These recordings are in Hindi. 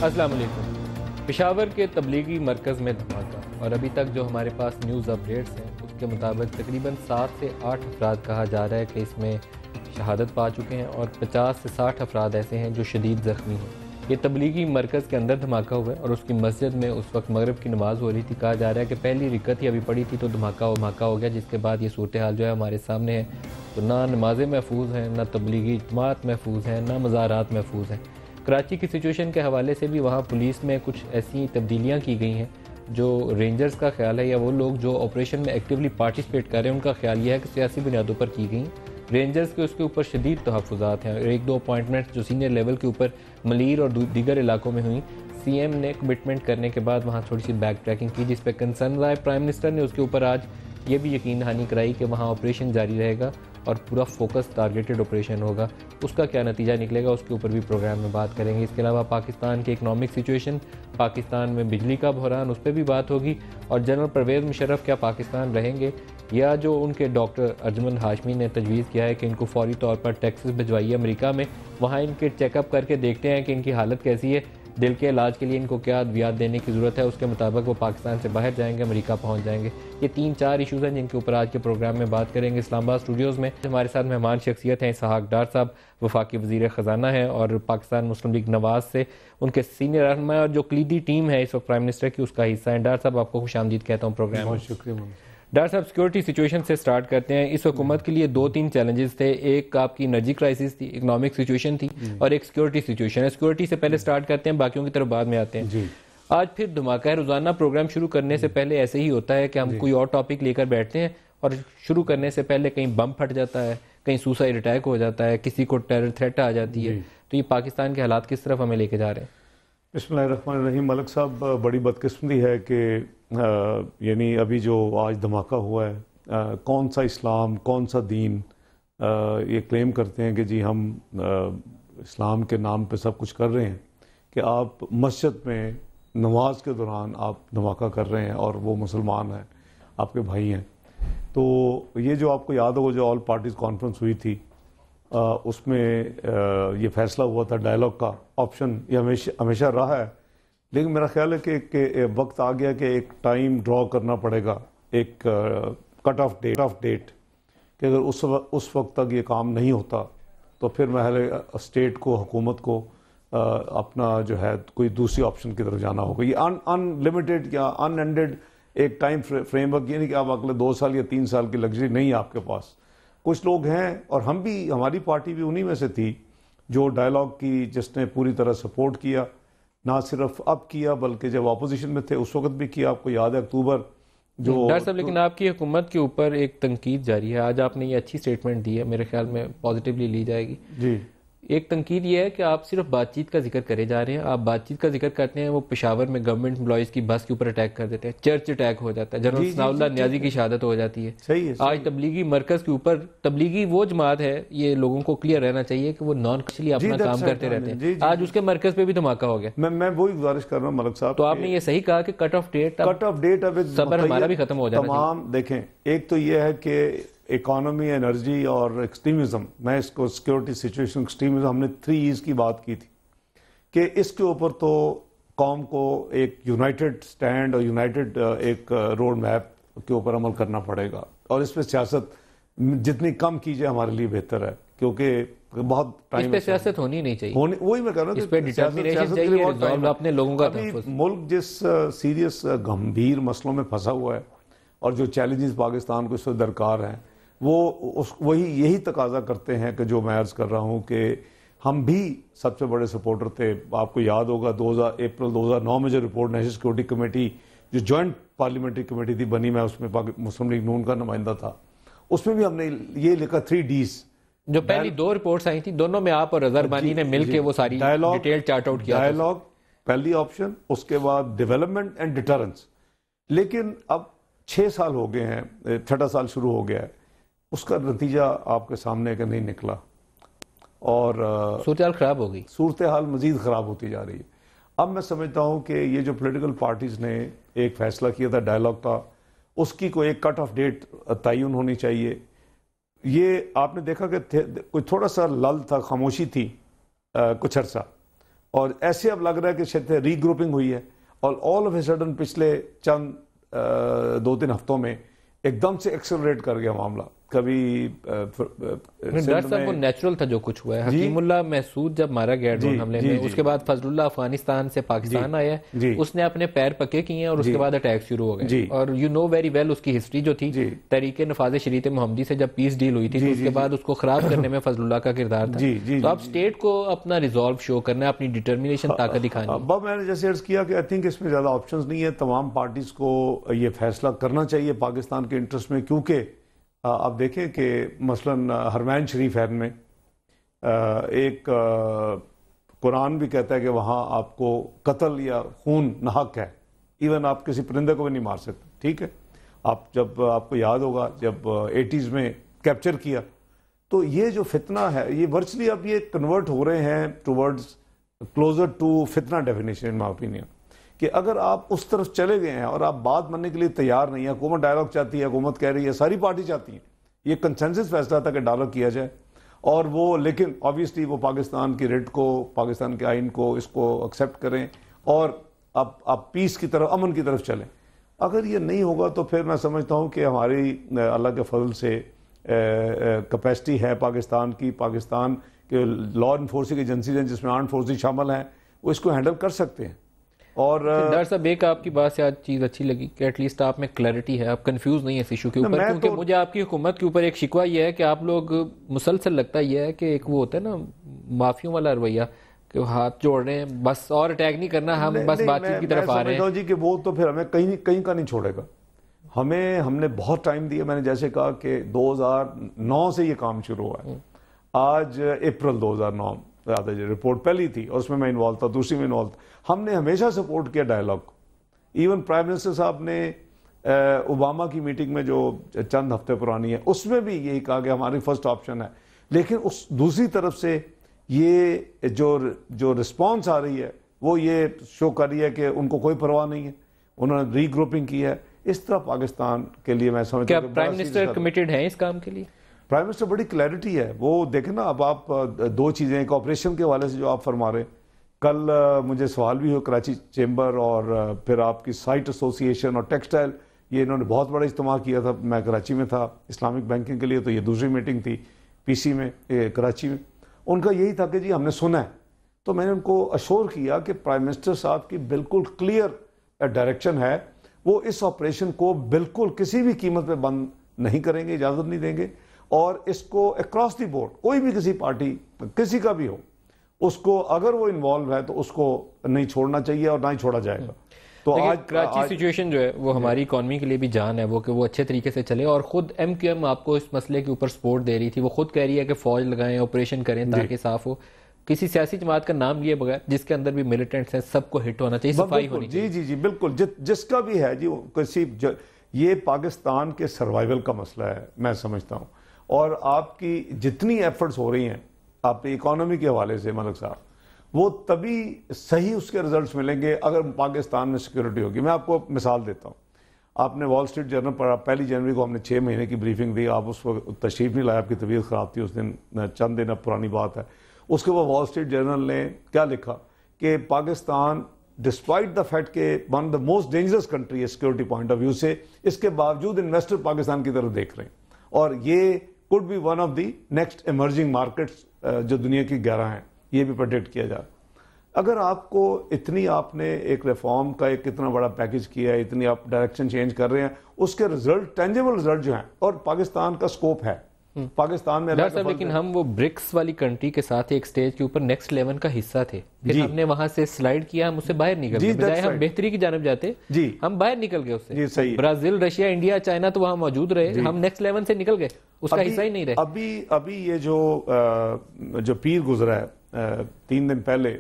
अस्सलाम वालेकुम। पेशावर के तबलीगी मरकज़ में धमाका, और अभी तक जो हमारे पास न्यूज़ अपडेट्स हैं उसके मुताबिक तकरीबन 7 से 8 अफराद कहा जा रहा है कि इसमें शहादत पा चुके हैं और 50 से 60 अफराद ऐसे हैं जो शदीद ज़ख्मी हैं। ये तबलीगी मरकज़ के अंदर धमाका हुआ है और उसकी मस्जिद में उस वक्त मगरिब की नमाज़ हो रही थी। कहा जा रहा है कि पहली रिकत ही अभी पड़ी थी तो धमाका हो गया, जिसके बाद ये सूरत हाल जो है हमारे सामने है। तो ना नमाज़ें महफूज हैं, ना तबलीगी जमात महफूज हैं, ना मज़ारात महफूज हैं। कराची की सिचुएशन के हवाले से भी वहाँ पुलिस में कुछ ऐसी तब्दीलियाँ की गई हैं जो रेंजर्स का ख्याल है, या वो लोग जो ऑपरेशन में एक्टिवली पार्टिसिपेट कर रहे हैं उनका ख्याल यह है कि सियासी बुनियादों पर की गई। रेंजर्स के उसके ऊपर शदीद तहफ़्फ़ुज़ात हैं और 1-2 अपॉइंटमेंट्स जो सीनियर लेवल के ऊपर मलीर और दीगर इलाकों में हुई। सीएम ने कमिटमेंट करने के बाद वहाँ थोड़ी सी बैक ट्रैकिंग की, जिस पर कंसर्न रहा है। प्राइम मिनिस्टर ने उसके ऊपर आज ये भी यकीन दहानी कराई कि वहाँ ऑपरेशन जारी रहेगा और पूरा फोकस टारगेटेड ऑपरेशन होगा। उसका क्या नतीजा निकलेगा उसके ऊपर भी प्रोग्राम में बात करेंगे। इसके अलावा पाकिस्तान की इकनॉमिक सिचुएशन, पाकिस्तान में बिजली का बहरान, उस पर भी बात होगी। और जनरल परवेज़ मुशर्रफ क्या पाकिस्तान रहेंगे, या जो उनके डॉक्टर अर्जुमंद हाशमी ने तजवीज़ किया है कि इनको फौरी तौर पर टेक्सास भिजवाइए अमेरिका में, वहाँ इनके चेकअप करके देखते हैं कि इनकी हालत कैसी है, दिल के इलाज के लिए इनको क्या अद्वियात देने की ज़रूरत है, उसके मुताबिक वो पाकिस्तान से बाहर जाएंगे, अमेरिका पहुंच जाएंगे। ये 3-4 इशूज़ हैं जिनके ऊपर आज के प्रोग्राम में बात करेंगे। इस्लामाबाद स्टूडियोज़ में हमारे साथ मेहमान शख्सियत हैं इसहाक डार साहब, वफाकी वज़ीर ख़जाना है और पाकिस्तान मुस्लिम लीग नवाज़ से उनके सीनियर रहनुमा और जो कलीदी टीम है इस वक्त प्राइम मिनिस्टर की उसका हिस्सा है। डार साहब आपको खुशामदीद कहता हूँ प्रोग्राम में। बहुत शुक्रिया। डॉक्टर साहब, सिक्योरिटी सिचुएशन से स्टार्ट करते हैं। इस हुकूमत के लिए 2-3 चैलेंजेस थे। एक आपकी एनर्जी क्राइसिस थी, इकोनॉमिक सिचुएशन थी, और एक सिक्योरिटी सिचुएशन है। सिक्योरिटी से पहले स्टार्ट करते हैं, बाकियों की तरफ बाद में आते हैं जी। आज फिर धमाका है। रोजाना प्रोग्राम शुरू करने से पहले ऐसे ही होता है कि हम कोई और टॉपिक लेकर बैठते हैं और शुरू करने से पहले कहीं बम फट जाता है, कहीं सुसाइड अटैक हो जाता है, किसी को टेरर थ्रेट आ जाती है। तो ये पाकिस्तान के हालात किस तरफ हमें लेके जा रहे हैं? बिस्मिल्लाहिर्रहमानिर्रहीम। मलिक साहब, बड़ी बदकिस्मती है कि यानी अभी जो आज धमाका हुआ है, कौन सा इस्लाम, कौन सा दीन ये क्लेम करते हैं कि जी हम इस्लाम के नाम पे सब कुछ कर रहे हैं, कि आप मस्जिद में नमाज के दौरान आप धमाका कर रहे हैं और वो मुसलमान हैं, आपके भाई हैं। तो ये जो आपको याद होगा जो ऑल पार्टीज़ कॉन्फ्रेंस हुई थी, उसमें ये फैसला हुआ था डायलॉग का ऑप्शन, ये हमेशा रहा है। लेकिन मेरा ख्याल है कि वक्त आ गया कि एक टाइम ड्रॉ करना पड़ेगा, एक कट ऑफ डेट कि अगर उस वक्त तक ये काम नहीं होता तो फिर महल स्टेट को, हुकूमत को अपना जो है कोई दूसरी ऑप्शन की तरफ जाना होगा। ये अनलिमिटेड या अनएंडेड एक टाइम फ्रेमवर्क, ये नहीं कि आप अगले 2 साल या 3 साल की लग्जरी नहीं है आपके पास। कुछ लोग हैं, और हम भी, हमारी पार्टी भी उन्हीं में से थी जो डायलॉग की, जिसने पूरी तरह सपोर्ट किया, ना सिर्फ अब किया बल्कि जब अपोजिशन में थे उस वक्त भी किया। आपको याद है अक्टूबर जो डॉक्टर साहब, लेकिन आपकी हुकूमत के ऊपर एक तनकीद जारी है। आज आपने ये अच्छी स्टेटमेंट दी है, मेरे ख्याल में पॉजिटिवली ली जाएगी जी। एक तनकीद ये है कि आप सिर्फ बातचीत का जिक्र करे जा रहे हैं। आप बातचीत का जिक्र करते हैं, वो पेशावर में गवर्नमेंट एम्प्लॉइज की बस के ऊपर अटैक कर देते हैं, चर्च अटैक हो जाता है, जनरल सनाउल्लाह नियाजी की शहादत हो जाती है। सही है। आज तबलीगी मरकज के ऊपर, तबलीगी वो जमात है, ये लोगों को क्लियर रहना चाहिए कि वो नॉन कमर्शियली अपना काम करते रहते हैं। आज उसके मरकज पे भी धमाका हो गया। मैं वही गुजारिश कर रहा हूँ मलिक साहब। तो आपने ये सही कहा कि कट ऑफ डेट अब सबर हमारा भी खत्म हो जाना चाहिए। तमाम देखें, एक तो ये है कि इकोनॉमी, एनर्जी और एक्सट्रीमिज्म, मैं इसको सिक्योरिटी सिचुएशन, एक्सट्रीमिज्म, हमने 3 E's की बात की थी कि इसके ऊपर तो कौम को एक यूनाइटेड स्टैंड और यूनाइटेड एक रोड मैप के ऊपर अमल करना पड़ेगा, और इस पर सियासत जितनी कम की जाए हमारे लिए बेहतर है, क्योंकि बहुत टाइम इस पे सियासत होनी नहीं चाहिए। वही मैं कह रहा हूँ, इस पे डिटरमिनेशन चाहिए, रिजॉल्व अपने लोगों का तहफ़्फ़ुज़। मुल्क जिस सीरियस गंभीर मसलों में फंसा हुआ है और जो चैलेंजेस पाकिस्तान को इस वक्त दरकार हैं, वो यही तकाजा करते हैं कि जो मैं अर्ज़ कर रहा हूँ कि हम भी सबसे बड़े सपोर्टर थे। आपको याद होगा अप्रैल 2009 में जो रिपोर्ट नेशनल सिक्योरिटी कमेटी, जो जॉइंट पार्लियामेंट्री कमेटी थी बनी, मैं उसमें मुस्लिम लीग नून का नुमाइंदा था, उसमें भी हमने ये लिखा 3 Ds। जो पहली 2 रिपोर्ट्स आई थी, दोनों में आप और अजहरबानी ने मिलकर वो सारी डिटेल चार्ट आउट किया। डायलॉग पहली ऑप्शन, उसके बाद डेवलपमेंट एंड डिटरेंस। लेकिन अब 6 साल हो गए हैं, 6वां साल शुरू हो गया है, उसका नतीजा आपके सामने का नहीं निकला और सूरत हाल खराब हो गई। सूरत हाल मजीद ख़राब होती जा रही है। अब मैं समझता हूँ कि ये जो पॉलिटिकल पार्टीज़ ने एक फ़ैसला किया था डायलॉग का, उसकी कोई एक कट ऑफ डेट तयन होनी चाहिए। ये आपने देखा कि कोई थोड़ा सा लल था, खामोशी थी कुछ अर्सा, और ऐसे अब लग रहा है कि शायद रीग्रुपिंग हुई है और ऑल ऑफ ए सडन पिछले चंद 2-3 हफ्तों में एकदम से एक्सेलरेट कर गया मामला। कभी डर साहब वो नेचुरल था जो कुछ हुआ है। हकीमुल्लाह महसूद जब मारा गया ड्रोन हमले में, उसके बाद फजलुल्लाह अफगानिस्तान से पाकिस्तान आया, उसने अपने पैर पक्के किए हैं और उसके बाद अटैक शुरू हो गए। और यू नो वेरी वेल उसकी हिस्ट्री जो थी, तरीके नफाज शरीयत मोहम्मदी से जब पीस डील हुई थी तो उसके बाद उसको खराब करने में फजलुल्लाह का किरदार था। तो अब स्टेट को अपना रिजॉल्व शो करना है, अपनी डिटर्मिनेशन ताकत दिखानी है। अब मैंने जैसे अर्ज किया कि आई थिंक इसमें ज्यादा ऑप्शंस नहीं है। तमाम पार्टीज को ये फैसला करना चाहिए पाकिस्तान के इंटरेस्ट में, क्योंकि आप देखें कि मसलन हरमैन शरीफ है में एक कुरान भी कहता है कि वहाँ आपको कत्ल या खून नाहक है, इवन आप किसी परिंदे को भी नहीं मार सकते। ठीक है, आप जब आपको याद होगा जब 80s में कैप्चर किया तो ये जो फितना है ये वर्चुअली अब ये कन्वर्ट हो रहे हैं टुवर्ड्स क्लोजर टू फितना डेफिनेशन इन माय ओपिनियन, कि अगर आप उस तरफ चले गए हैं और आप बात मानने के लिए तैयार नहीं है, हुकूमत डायलॉग चाहती है, हुकूमत कह रही है, सारी पार्टी चाहती है, ये कंसेंसस फैसला था कि डायलॉग किया जाए और वो, लेकिन ऑब्वियसली वो पाकिस्तान की रेट को, पाकिस्तान के आइन को, इसको एक्सेप्ट करें और आप पीस की तरफ, अमन की तरफ चलें। अगर ये नहीं होगा तो फिर मैं समझता हूँ कि हमारी अल्लाह के फजल से कैपेसिटी है पाकिस्तान की, पाकिस्तान के लॉ इन्फोर्सिंग एजेंसीज हैं जिसमें आर्म्ड फोर्सेज शामिल हैं, वो इसको हैंडल कर सकते हैं। और डर साहब एक आपकी बात से आज चीज़ अच्छी लगी कि एटलीस्ट आप में क्लैरिटी है, आप कंफ्यूज नहीं है इस इशू के ऊपर, क्योंकि मुझे आपकी हुकूमत के ऊपर एक शिकवा ये है कि आप लोग मुसलसल लगता ये है कि एक वो होता है ना माफियों वाला रवैया कि हाथ जोड़ रहे हैं बस और अटैक नहीं करना, हम बस बातचीत की तरफ आ रहे हैं जी, कि वो तो फिर हमें कहीं का नहीं छोड़ेगा। हमने बहुत टाइम दिया। मैंने जैसे कहा कि 2009 से ये काम शुरू हुआ है, आज अप्रैल 2009 रिपोर्ट पहली थी और उसमें मैं इन्वॉल्व था, दूसरी में इन्वॉल्व था। हमने हमेशा सपोर्ट किया डायलॉग। इवन प्राइम मिनिस्टर साहब ने ओबामा की मीटिंग में जो चंद हफ्ते पुरानी है उसमें भी यही कहा कि हमारी फर्स्ट ऑप्शन है, लेकिन उस दूसरी तरफ से ये जो रिस्पॉन्स आ रही है वो ये शो कर रही है कि उनको कोई परवाह नहीं है, उन्होंने रीग्रुपिंग की है। इस तरह पाकिस्तान के लिए मैं समझता हूं प्राइम मिनिस्टर कमिटेड है इस काम के लिए। प्राइम मिनिस्टर बड़ी क्लैरिटी है, वो देखें ना। अब आप दो चीज़ें, एक ऑपरेशन के हवाले से जो आप फरमा रहे, कल मुझे सवाल भी हुआ कराची चेंबर और फिर आपकी साइट एसोसिएशन और टेक्सटाइल, ये इन्होंने बहुत बड़ा इज्तिमा किया था। मैं कराची में था इस्लामिक बैंकिंग के लिए, तो ये दूसरी मीटिंग थी पीसी में कराची में। उनका यही था कि जी हमने सुना है, तो मैंने उनको अश्योर किया कि प्राइम मिनिस्टर साहब की बिल्कुल क्लियर डायरेक्शन है, वो इस ऑपरेशन को बिल्कुल किसी भी कीमत पे बंद नहीं करेंगे, इजाज़त नहीं देंगे और इसको अक्रॉस द बोर्ड कोई भी किसी पार्टी किसी का भी हो, उसको अगर वो इन्वॉल्व है तो उसको नहीं छोड़ना चाहिए और ना ही छोड़ा जाएगा। तो आज कराची सिचुएशन जो है वो हमारी इकॉनमी के लिए भी जान है, वो कि वो अच्छे तरीके से चले। और खुद MQM आपको इस मसले के ऊपर सपोर्ट दे रही थी, वो खुद कह रही है कि फौज लगाएं, ऑपरेशन करें ताकि साफ हो। किसी सियासी जमात का नाम लिए बगैर जिसके अंदर भी मिलिटेंट्स हैं, सबको हिट होना चाहिए, सफाई होनी चाहिए। जी जी जी बिल्कुल, जिसका भी है जी, किसी ये पाकिस्तान के सर्वाइवल का मसला है मैं समझता हूँ। और आपकी जितनी एफर्ट्स हो रही हैं आप इकोनॉमी के हवाले से मलिक साहब, वो तभी सही उसके रिजल्ट्स मिलेंगे अगर पाकिस्तान में सिक्योरिटी होगी। मैं आपको मिसाल देता हूँ, आपने वॉल स्ट्रीट जर्नल पढ़ा, 1 जनवरी को हमने 6 महीने की ब्रीफिंग दी, आप उस वक्त तशरीफ नहीं लाया, आपकी तबीयत ख़राब थी उस दिन, चंद दिन अब पुरानी बात है। उसके बाद वॉल स्ट्रीट जर्नल ने क्या लिखा कि पाकिस्तान डिस्पाइट द फैक्ट के one of the most dangerous country है सिक्योरिटी पॉइंट ऑफ व्यू से, इसके बावजूद इन्वेस्टर पाकिस्तान की तरफ देख रहे हैं और ये could be one of the next emerging markets जो दुनिया की 11 हैं, ये भी प्रेडिक्ट किया जा रहा है। अगर आपको इतनी, आपने एक रिफॉर्म का एक कितना बड़ा पैकेज किया है, इतनी आप डायरेक्शन चेंज कर रहे हैं, उसके रिजल्ट, टेंजेबल रिजल्ट जो हैं, और पाकिस्तान का स्कोप है पाकिस्तान में। लेकिन हम वो ब्रिक्स वाली कंट्री के साथ एक स्टेज के ऊपर नेक्स्ट 11 का हिस्सा थे, फिर हमने वहां से स्लाइड किया, हम उससे बाहर निकल गए, बजाय हम बेहतरी की जानब जाते जी, हम बाहर निकल गए उससे। जी सही, ब्राजील, रशिया, इंडिया, चाइना तो वहां मौजूद रहे, हम नेक्स्ट 11 से निकल गए, उसका हिस्सा ही नहीं रहे। अभी ये जो पीर गुजरा है 3 दिन पहले,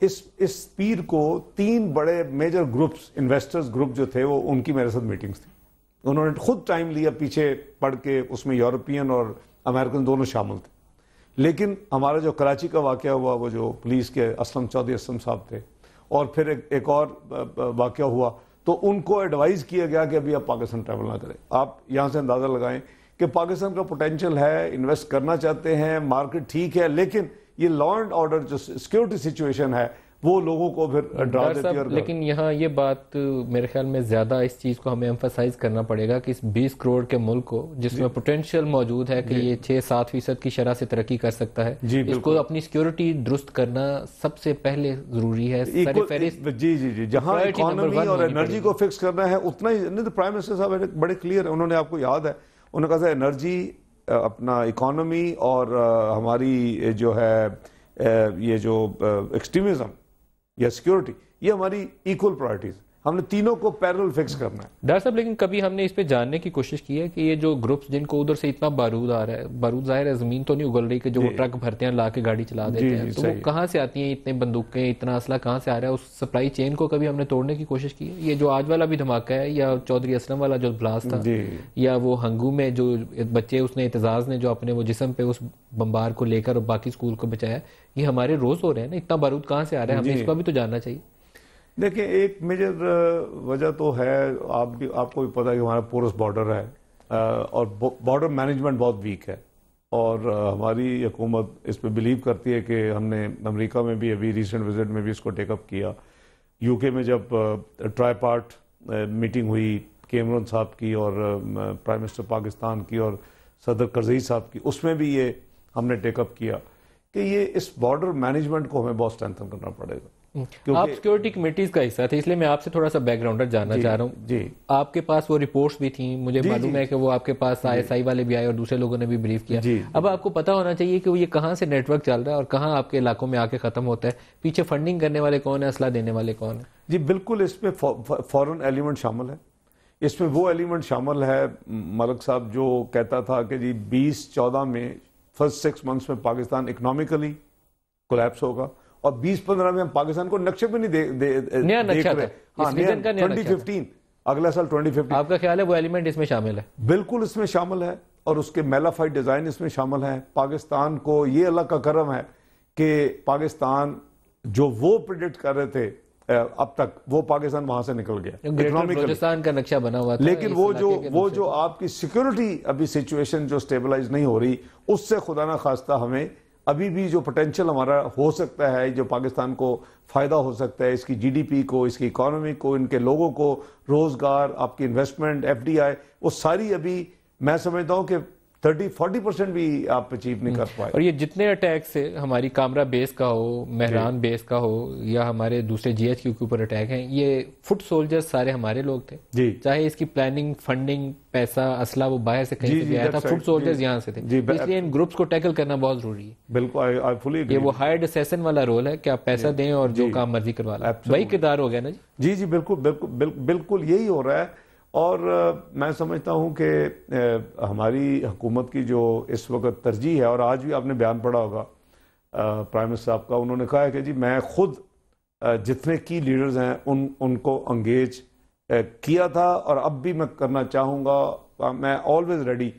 इस पीर को 3 बड़े मेजर ग्रुप्स, इन्वेस्टर्स ग्रुप जो थे, वो उनकी मेरे साथ मीटिंग्स थी। उन्होंने खुद टाइम लिया पीछे पढ़ के, उसमें यूरोपियन और अमेरिकन दोनों शामिल थे। लेकिन हमारा जो कराची का वाकया हुआ, वो जो पुलिस के असलम चौधरी असलम साहब थे, और फिर एक और वाकया हुआ, तो उनको एडवाइस किया गया कि अभी आप पाकिस्तान ट्रैवल ना करें। आप यहाँ से अंदाज़ा लगाएं कि पाकिस्तान का पोटेंशियल है, इन्वेस्ट करना चाहते हैं, मार्केट ठीक है, लेकिन ये लॉ एंड ऑर्डर जो सिक्योरिटी सिचुएशन है वो लोगों को फिर डरा देती है। लेकिन यहाँ ये बात मेरे ख्याल में ज्यादा इस चीज को हमें एम्फसाइज करना पड़ेगा कि इस 20 करोड़ के मुल्क को जिसमें पोटेंशियल मौजूद है कि ये 6-7% की शरह से तरक्की कर सकता है, इसको अपनी सिक्योरिटी दुरुस्त करना सबसे पहले जरूरी है। जी, जहां इकोनॉमी और एनर्जी को फिक्स करना है उतना ही नहीं। तो प्राइम मिनिस्टर साहब बड़े क्लियर है, उन्होंने, आपको याद है, उन्होंने कहा एनर्जी, अपना इकोनॉमी और हमारी जो है ये जो एक्सट्रीमिज्म या सिक्योरिटी, ये हमारी इक्वल प्रायोरिटीज, हमने तीनों को पैरेलल फिक्स करना है। डॉक्टर साहब, लेकिन कभी हमने इस पे जानने की कोशिश की है कि ये जो ग्रुप्स जिनको उधर से इतना बारूद आ रहा है, बारूद जाहिर है जमीन तो नहीं उगल रही कि जो वो ट्रक भरते हैं ला के गाड़ी चला देते हैं, तो वो कहाँ से आती हैं इतने बंदूकें, इतना असला कहाँ से आ रहा है? उस सप्लाई चेन को कभी हमने तोड़ने की कोशिश की है? ये जो आज वाला भी धमाका है, या चौधरी असलम वाला जो ब्लास्ट था, या वो हंगू में जो बच्चे, उसने एतजाज ने जो अपने वो जिस्म पे उस बम्बार को लेकर बाकी स्कूल को बचाया, ये हमारे रोज हो रहे हैं ना। इतना बारूद कहाँ से आ रहा है, हमें इसको भी तो जानना चाहिए। देखिए, एक मेजर वजह तो है, आपको भी पता है कि हमारा पोरस बॉर्डर है और बॉर्डर मैनेजमेंट बहुत वीक है, और हमारी हुकूमत इस पे बिलीव करती है कि हमने अमेरिका में भी अभी रिसेंट विजिट में भी इसको टेकअप किया, यूके में जब ट्राईपार्ट मीटिंग हुई कैमरून साहब की और प्राइम मिनिस्टर पाकिस्तान की और सदर करज़ई साहब की, उसमें भी ये हमने टेकअप किया कि ये इस बॉर्डर मैनेजमेंट को हमें बहुत स्ट्रेंथन करना पड़ेगा। आप सिक्योरिटी कमेटीज का हिस्सा थे, इसलिए मैं आपसे थोड़ा सा बैकग्राउंडर जानना चाह रहा हूँ। जी, आपके पास वो रिपोर्ट्स भी थी, मुझे मालूम है कि वो आपके पास ISI वाले भी आए और दूसरे लोगों ने भी ब्रीफ किया। अब आपको पता होना चाहिए कि वो ये कहाँ से नेटवर्क चल रहा है और कहाँ आपके इलाकों में आके खत्म होता है, पीछे फंडिंग करने वाले कौन है, असला देने वाले कौन है? जी बिल्कुल, इसमें फॉरेन एलिमेंट शामिल है। इसमें वो एलिमेंट शामिल है, मलिक साहब जो कहता था कि जी 2014 में फर्स्ट 6 मंथ्स में पाकिस्तान इकोनॉमिकली कोलैप्स होगा, और 2015 में हम पाकिस्तान को नक्शे भी नहीं देख रहे। हाँ, 2015, अगला साल 2015। आपका ख्याल है वो एलिमेंट इसमें शामिल है? बिल्कुल इसमें शामिल है, और उसके मेलाफाइड डिजाइन इसमें शामिल है। पाकिस्तान को ये अल्लाह का करम है कि पाकिस्तान जो वो प्रिडिक्ट कर रहे थे अब तक, वो पाकिस्तान वहां से निकल गया, बलूचिस्तान का नक्शा बना हुआ था। लेकिन वो जो आपकी सिक्योरिटी अभी सिचुएशन जो स्टेबलाइज नहीं हो रही, उससे खुदा ना खास्ता हमें अभी भी जो पोटेंशियल हमारा हो सकता है, जो पाकिस्तान को फायदा हो सकता है, इसकी GDP को, इसकी इकोनॉमी को, इनके लोगों को रोजगार, आपकी इन्वेस्टमेंट, FDI, वो सारी अभी मैं समझता हूं कि 30-40% भी आप अचीव नहीं कर पाए। और ये जितने अटैक से, हमारी कामरा बेस का हो, मेहरान बेस का हो, या हमारे दूसरे GHQ के ऊपर अटैक हैं, ये फुट सोल्जर्स सारे हमारे लोग थे जी। चाहे इसकी प्लानिंग, फंडिंग, पैसा, असला वो बाहर से कहीं से भी आया था, फुट सोल्जर्स यहाँ से थे। इसलिए इन ग्रुप्स को टैकल करना बहुत जरूरी है। बिल्कुल, आई फुली एग्री। ये वो हायर्ड असेसन वाला रोल है कि आप पैसा दें और जो काम मर्जी करवा लें, वही किरदार हो गया ना जी। जी बिल्कुल यही हो रहा है। और मैं समझता हूं कि हमारी हुकूमत की जो इस वक्त तरजीह है, और आज भी आपने बयान पढ़ा होगा प्राइम मिनिस्टर साहब का, उन्होंने कहा है कि जी मैं खुद जितने की लीडर्स हैं उनको अंगेज किया था, और अब भी मैं करना चाहूँगा। मैं always ready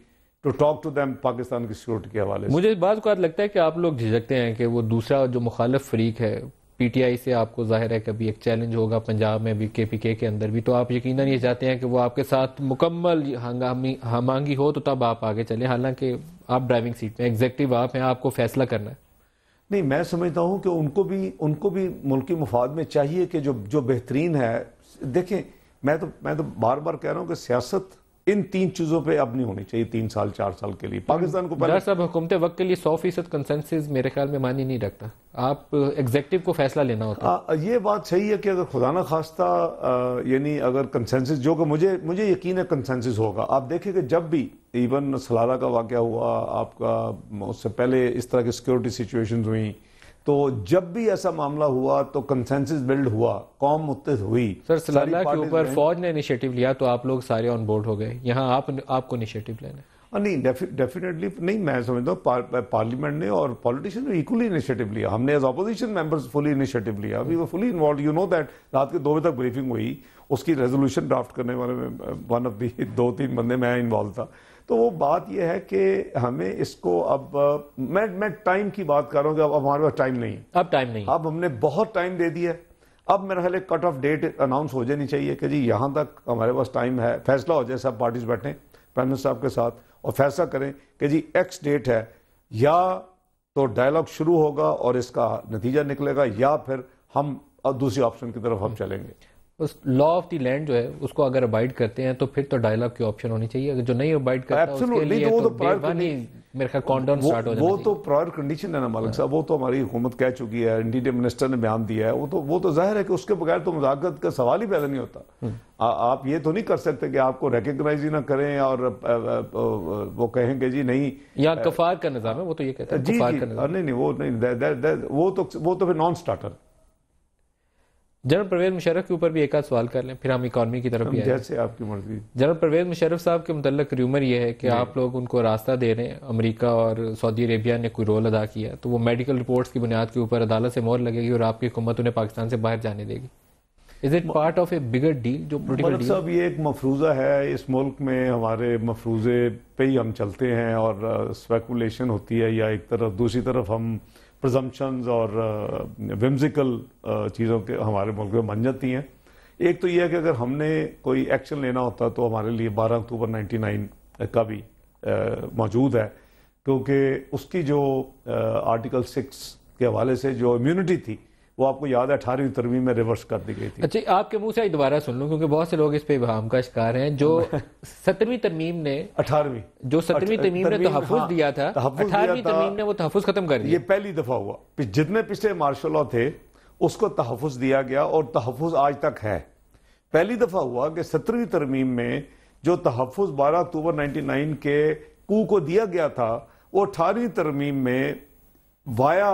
to talk to them Pakistan की सिक्योरिटी के हवाले से। मुझे इस बात को लगता है कि आप लोग झिझकते हैं कि वो दूसरा जो मुखालिफ फरीक है PTI से, आपको जाहिर है कभी एक चैलेंज होगा पंजाब में भी, KPK के अंदर भी, तो आप यकीनन ये चाहते हैं कि वो आपके साथ मुकम्मल हमांगी हो तो तब आप आगे चले, हालांकि आप ड्राइविंग सीट में, एग्जेक्टिव आप हैं, आपको फैसला करना है। नहीं, मैं समझता हूं कि उनको भी मुल्की मुफाद में चाहिए कि जो बेहतरीन है। देखें, मैं तो बार बार कह रहा हूं कि सियासत इन 3 चीजों पे अब नहीं होनी चाहिए 3 साल 4 साल के लिए। पाकिस्तान को पहले सब हुकूमत वक्त के लिए 100% कंसेंसस मेरे ख्याल में मानी नहीं रखता, आप एग्जेक्टिव को फैसला लेना होता है। ये बात सही है कि अगर खुदा ना खास्ता यानी अगर कंसेंसस, जो कि मुझे यकीन है कंसेंसस होगा। आप देखें कि जब भी इवन सलाला का वाकया हुआ, आपका उससे पहले इस तरह की सिक्योरिटी सिचुएशन हुई, तो जब भी ऐसा मामला हुआ तो कंसेंसस बिल्ड हुआ, कौम मुत्तहिद हुई। सर, सलाला के ऊपर फौज ने इनिशिएटिव लिया तो आप लोग सारे ऑन बोर्ड हो गए, यहाँ आपको इनिशिएटिव लेना। नहीं, डेफिनेटली नहीं, मैं समझता हूँ पार्लियामेंट ने और पॉलिटिशियन ने इक्वली इनिशिएटिव लिया। हमने as opposition members fully initiative लिया, we were fully involved. You know that रात के 2 बजे तक ब्रीफिंग हुई, उसकी रेजोल्यूशन ड्राफ्ट करने वाले में वन ऑफ दी 2-3 बंदे मैं इन्वॉल्व था। तो वो बात यह है कि हमें इसको अब मैं टाइम की बात कर रहा हूँ कि अब हमारे पास टाइम नहीं है। अब टाइम नहीं, अब हमने बहुत टाइम दे दिया। अब मेरा ख्याल कट ऑफ डेट अनाउंस हो जानी चाहिए कि जी यहाँ तक हमारे पास टाइम है, फैसला हो जाए, सब पार्टीज बैठें प्राइम मिनिस्टर साहब के साथ और फैसला करें कि जी एक्स डेट है, या तो डायलॉग शुरू होगा और इसका नतीजा निकलेगा, या फिर हम दूसरी ऑप्शन की तरफ हम चलेंगे। उस लॉ ऑफ द लैंड जो है उसको अगर अबाइड करते हैं तो फिर तो डायलॉग की ऑप्शन होनी चाहिए। अगर जो नहीं अबाइड करता उसके लिए तो बेईमानी मेरे ख्याल कॉन्डोन स्टार्ट हो जाना वो तो प्रायर कंडीशन है ना मालिक साहब, वो तो हमारी हुकूमत कह चुकी है, इंटीरियर मिनिस्टर ने बयान दिया है, वो तो जाहिर है कि उसके बगैर तो मुज़ाकरत का सवाल ही पैदा नहीं होता। आप ये तो नहीं कर सकते कि आपको रिकग्नाइज ही ना करें और वो कहेंगे जी नहीं, या कफार का निज़ाम है, वो तो ये कहता है जी नहीं वो नहीं, वो तो फिर non starter. General Pervez Musharraf के ऊपर भी एक आध सवाल कर लें, फिर हम इकॉनमी की तरफ भी आए। जैसे आपकी मर्जी। जनरल परवेज मुशर्रफ साहब के मुतल्लिक र्यूमर ये है कि आप लोग उनको रास्ता दे रहे हैं, अमेरिका और सऊदी अरेबिया ने कोई रोल अदा किया, तो वो मेडिकल रिपोर्ट्स की बुनियाद के ऊपर अदालत से मोहर लगेगी और आपकी हुकूमत उन्हें पाकिस्तान से बाहर जाने देगी। Is it part of A bigger deal जो पोलिटिकल डील? साहब ये एक मफरूज़ा है, इस मुल्क में हमारे मफरूज़े पे ही हम चलते हैं और स्पेकुलेशन होती है, या एक तरफ दूसरी तरफ हम प्रजम्पशंस और विम्सिकल चीज़ों के हमारे मुल्क में बन जाती हैं। एक तो यह है कि अगर हमने कोई एक्शन लेना होता तो हमारे लिए 12 अक्टूबर 1999 का भी मौजूद है, क्योंकि उसकी जो आर्टिकल 6 के हवाले से जो इम्यूनिटी थी वो आपको याद है 18वीं तरमीम में रिवर्स कर दी गई थी। अच्छा, आपके मुंह से दोबारा सुन लूं क्योंकि बहुत से लोग इस पे इब्हाम का शिकार हैं। जो 17वीं तरमीम ने 18वीं जो 17वीं तरमीम ने तहफ़्फ़ुज़ दिया था, 18वीं तरमीम ने वो तहफ़्फ़ुज़ खत्म कर दिया। ये पहली दफा हुआ, जितने पिछले मार्शल लॉ थे उसको तहफ़्फ़ुज़ दिया गया और तहफ़्फ़ुज़ आज तक है। पहली दफा हुआ कि 17वीं तरमीम में जो तहफ़्फ़ुज़ 12 अक्टूबर 1999 के कू को दिया गया था वो 18वीं तरमीम में via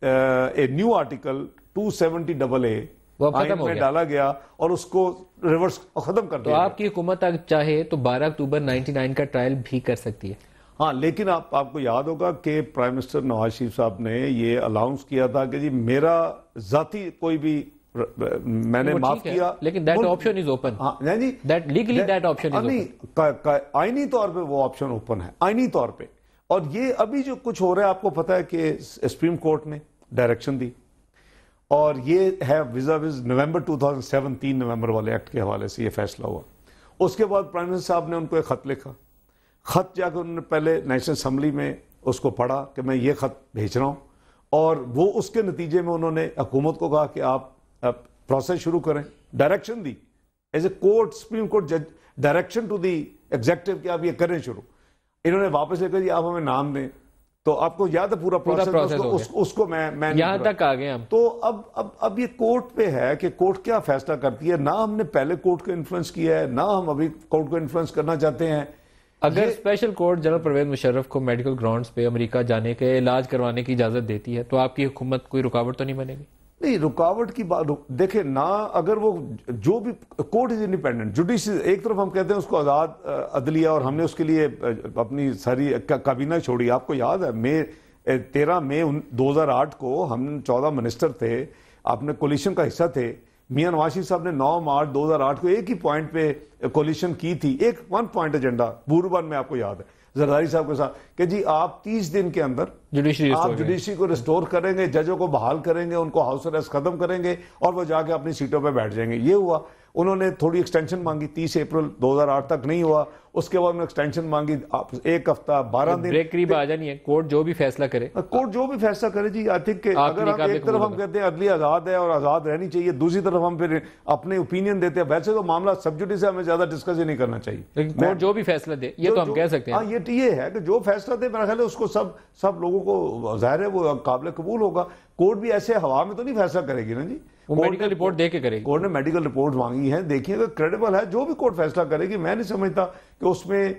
a new article 270AA आइन में डाला गया और उसको रिवर्स खत्म कर दिया। तो आपकी हुकूमत अगर चाहे तो 12 अक्टूबर 99 का ट्रायल भी कर सकती है। हाँ, लेकिन आपको याद होगा कि प्राइम मिनिस्टर नवाज शरीफ साहब ने ये अनाउंस किया था कि जी मेरा जाती कोई भी मैंने माफ किया, लेकिन दैट ऑप्शन इज ओपन। हाँ जी, that legally that option is open. आईनी तौर पे वो ऑप्शन ओपन है, आईनी तौर पे। और ये अभी जो कुछ हो रहा है आपको पता है कि सुप्रीम कोर्ट ने डायरेक्शन दी और ये है विजा विज नवंबर 2007 3 नवंबर वाले एक्ट के हवाले से ये फैसला हुआ। उसके बाद प्राइम मिनिस्टर साहब ने उनको एक खत लिखा, खत जाकर उन्होंने पहले नेशनल असम्बली में उसको पढ़ा कि मैं ये खत भेज रहा हूँ, और वो उसके नतीजे में उन्होंने हुकूमत को कहा कि आप प्रोसेस शुरू करें, डायरेक्शन दी as a court, supreme court जज, डायरेक्शन टू दी एग्जेक्टिव कि आप ये करें शुरू। इन्होंने वापस लेकर जी आप हमें नाम दें, तो आपको याद है पूरा प्रोसेस उसको मैं यहां तक आ गए हम। तो अब ये कोर्ट पे है कि कोर्ट क्या फैसला करती है। ना हमने पहले कोर्ट को इन्फ्लुएंस किया है, ना हम अभी कोर्ट को इन्फ्लुएंस करना चाहते हैं। अगर special court general Pervez Musharraf को मेडिकल ग्राउंड्स पे अमेरिका जाने के, इलाज करवाने की इजाजत देती है तो आपकी हुकूमत कोई रुकावट तो नहीं बनेगी? नहीं, रुकावट की बात देखे ना, अगर वो जो भी कोर्ट इज इंडिपेंडेंट, जुडिशरी एक तरफ हम कहते हैं उसको आज़ाद अदलिया, और हमने उसके लिए अपनी सारी काबीना छोड़ी। आपको याद है 13 मई 2008 को हम 14 मिनिस्टर थे, आपने कोलिशन का हिस्सा थे। मियां नवाज शरीफ साहब ने 9 मार्च 2008 को एक ही पॉइंट पे कोलिशन की थी, एक 1 पॉइंट एजेंडा बुरबान में, आपको याद है जरदारी साहब के साथ, कि जी आप 30 दिन के अंदर जुडिशरी को रिस्टोर करेंगे, जजों को बहाल करेंगे, उनको हाउस अरेस्ट खत्म करेंगे और वो जाके अपनी सीटों पे बैठ जाएंगे। ये हुआ। उन्होंने थोड़ी एक्सटेंशन मांगी, 30 अप्रैल 2008 तक नहीं हुआ। उसके बाद उन्होंने एक्सटेंशन मांगी 1 हफ्ता 12 दिन। ब्रेक करीब आ जानी है, कोर्ट जो भी फैसला करे, कोर्ट जो भी फैसला करे जी। आई थिंक अगर हम एक तरफ हम कहते हैं अदली आजाद है और आजाद रहनी चाहिए, दूसरी तरफ हम फिर अपने ओपिनियन देते हैं। वैसे तो मामला सब जुडिस है, हमें ज्यादा डिस्कस ही नहीं करना चाहिए, लेकिन कोर्ट जो भी फैसला दे ये तो हम कह सकते हैं। हाँ, ये है कि जो फैसला दे मेरा ख्याल है उसको सब लोगों को जाहिर है वो काबिल कबूल होगा। कोर्ट भी ऐसे हवा में तो नहीं फैसला करेगी ना जी, वो मेडिकल रिपोर्ट दे के करेगी। कोर्ट ने मेडिकल रिपोर्ट मांगी है, देखिए अगर क्रेडिबल है जो भी कोर्ट फैसला करेगी। मैं नहीं समझता कि उसमें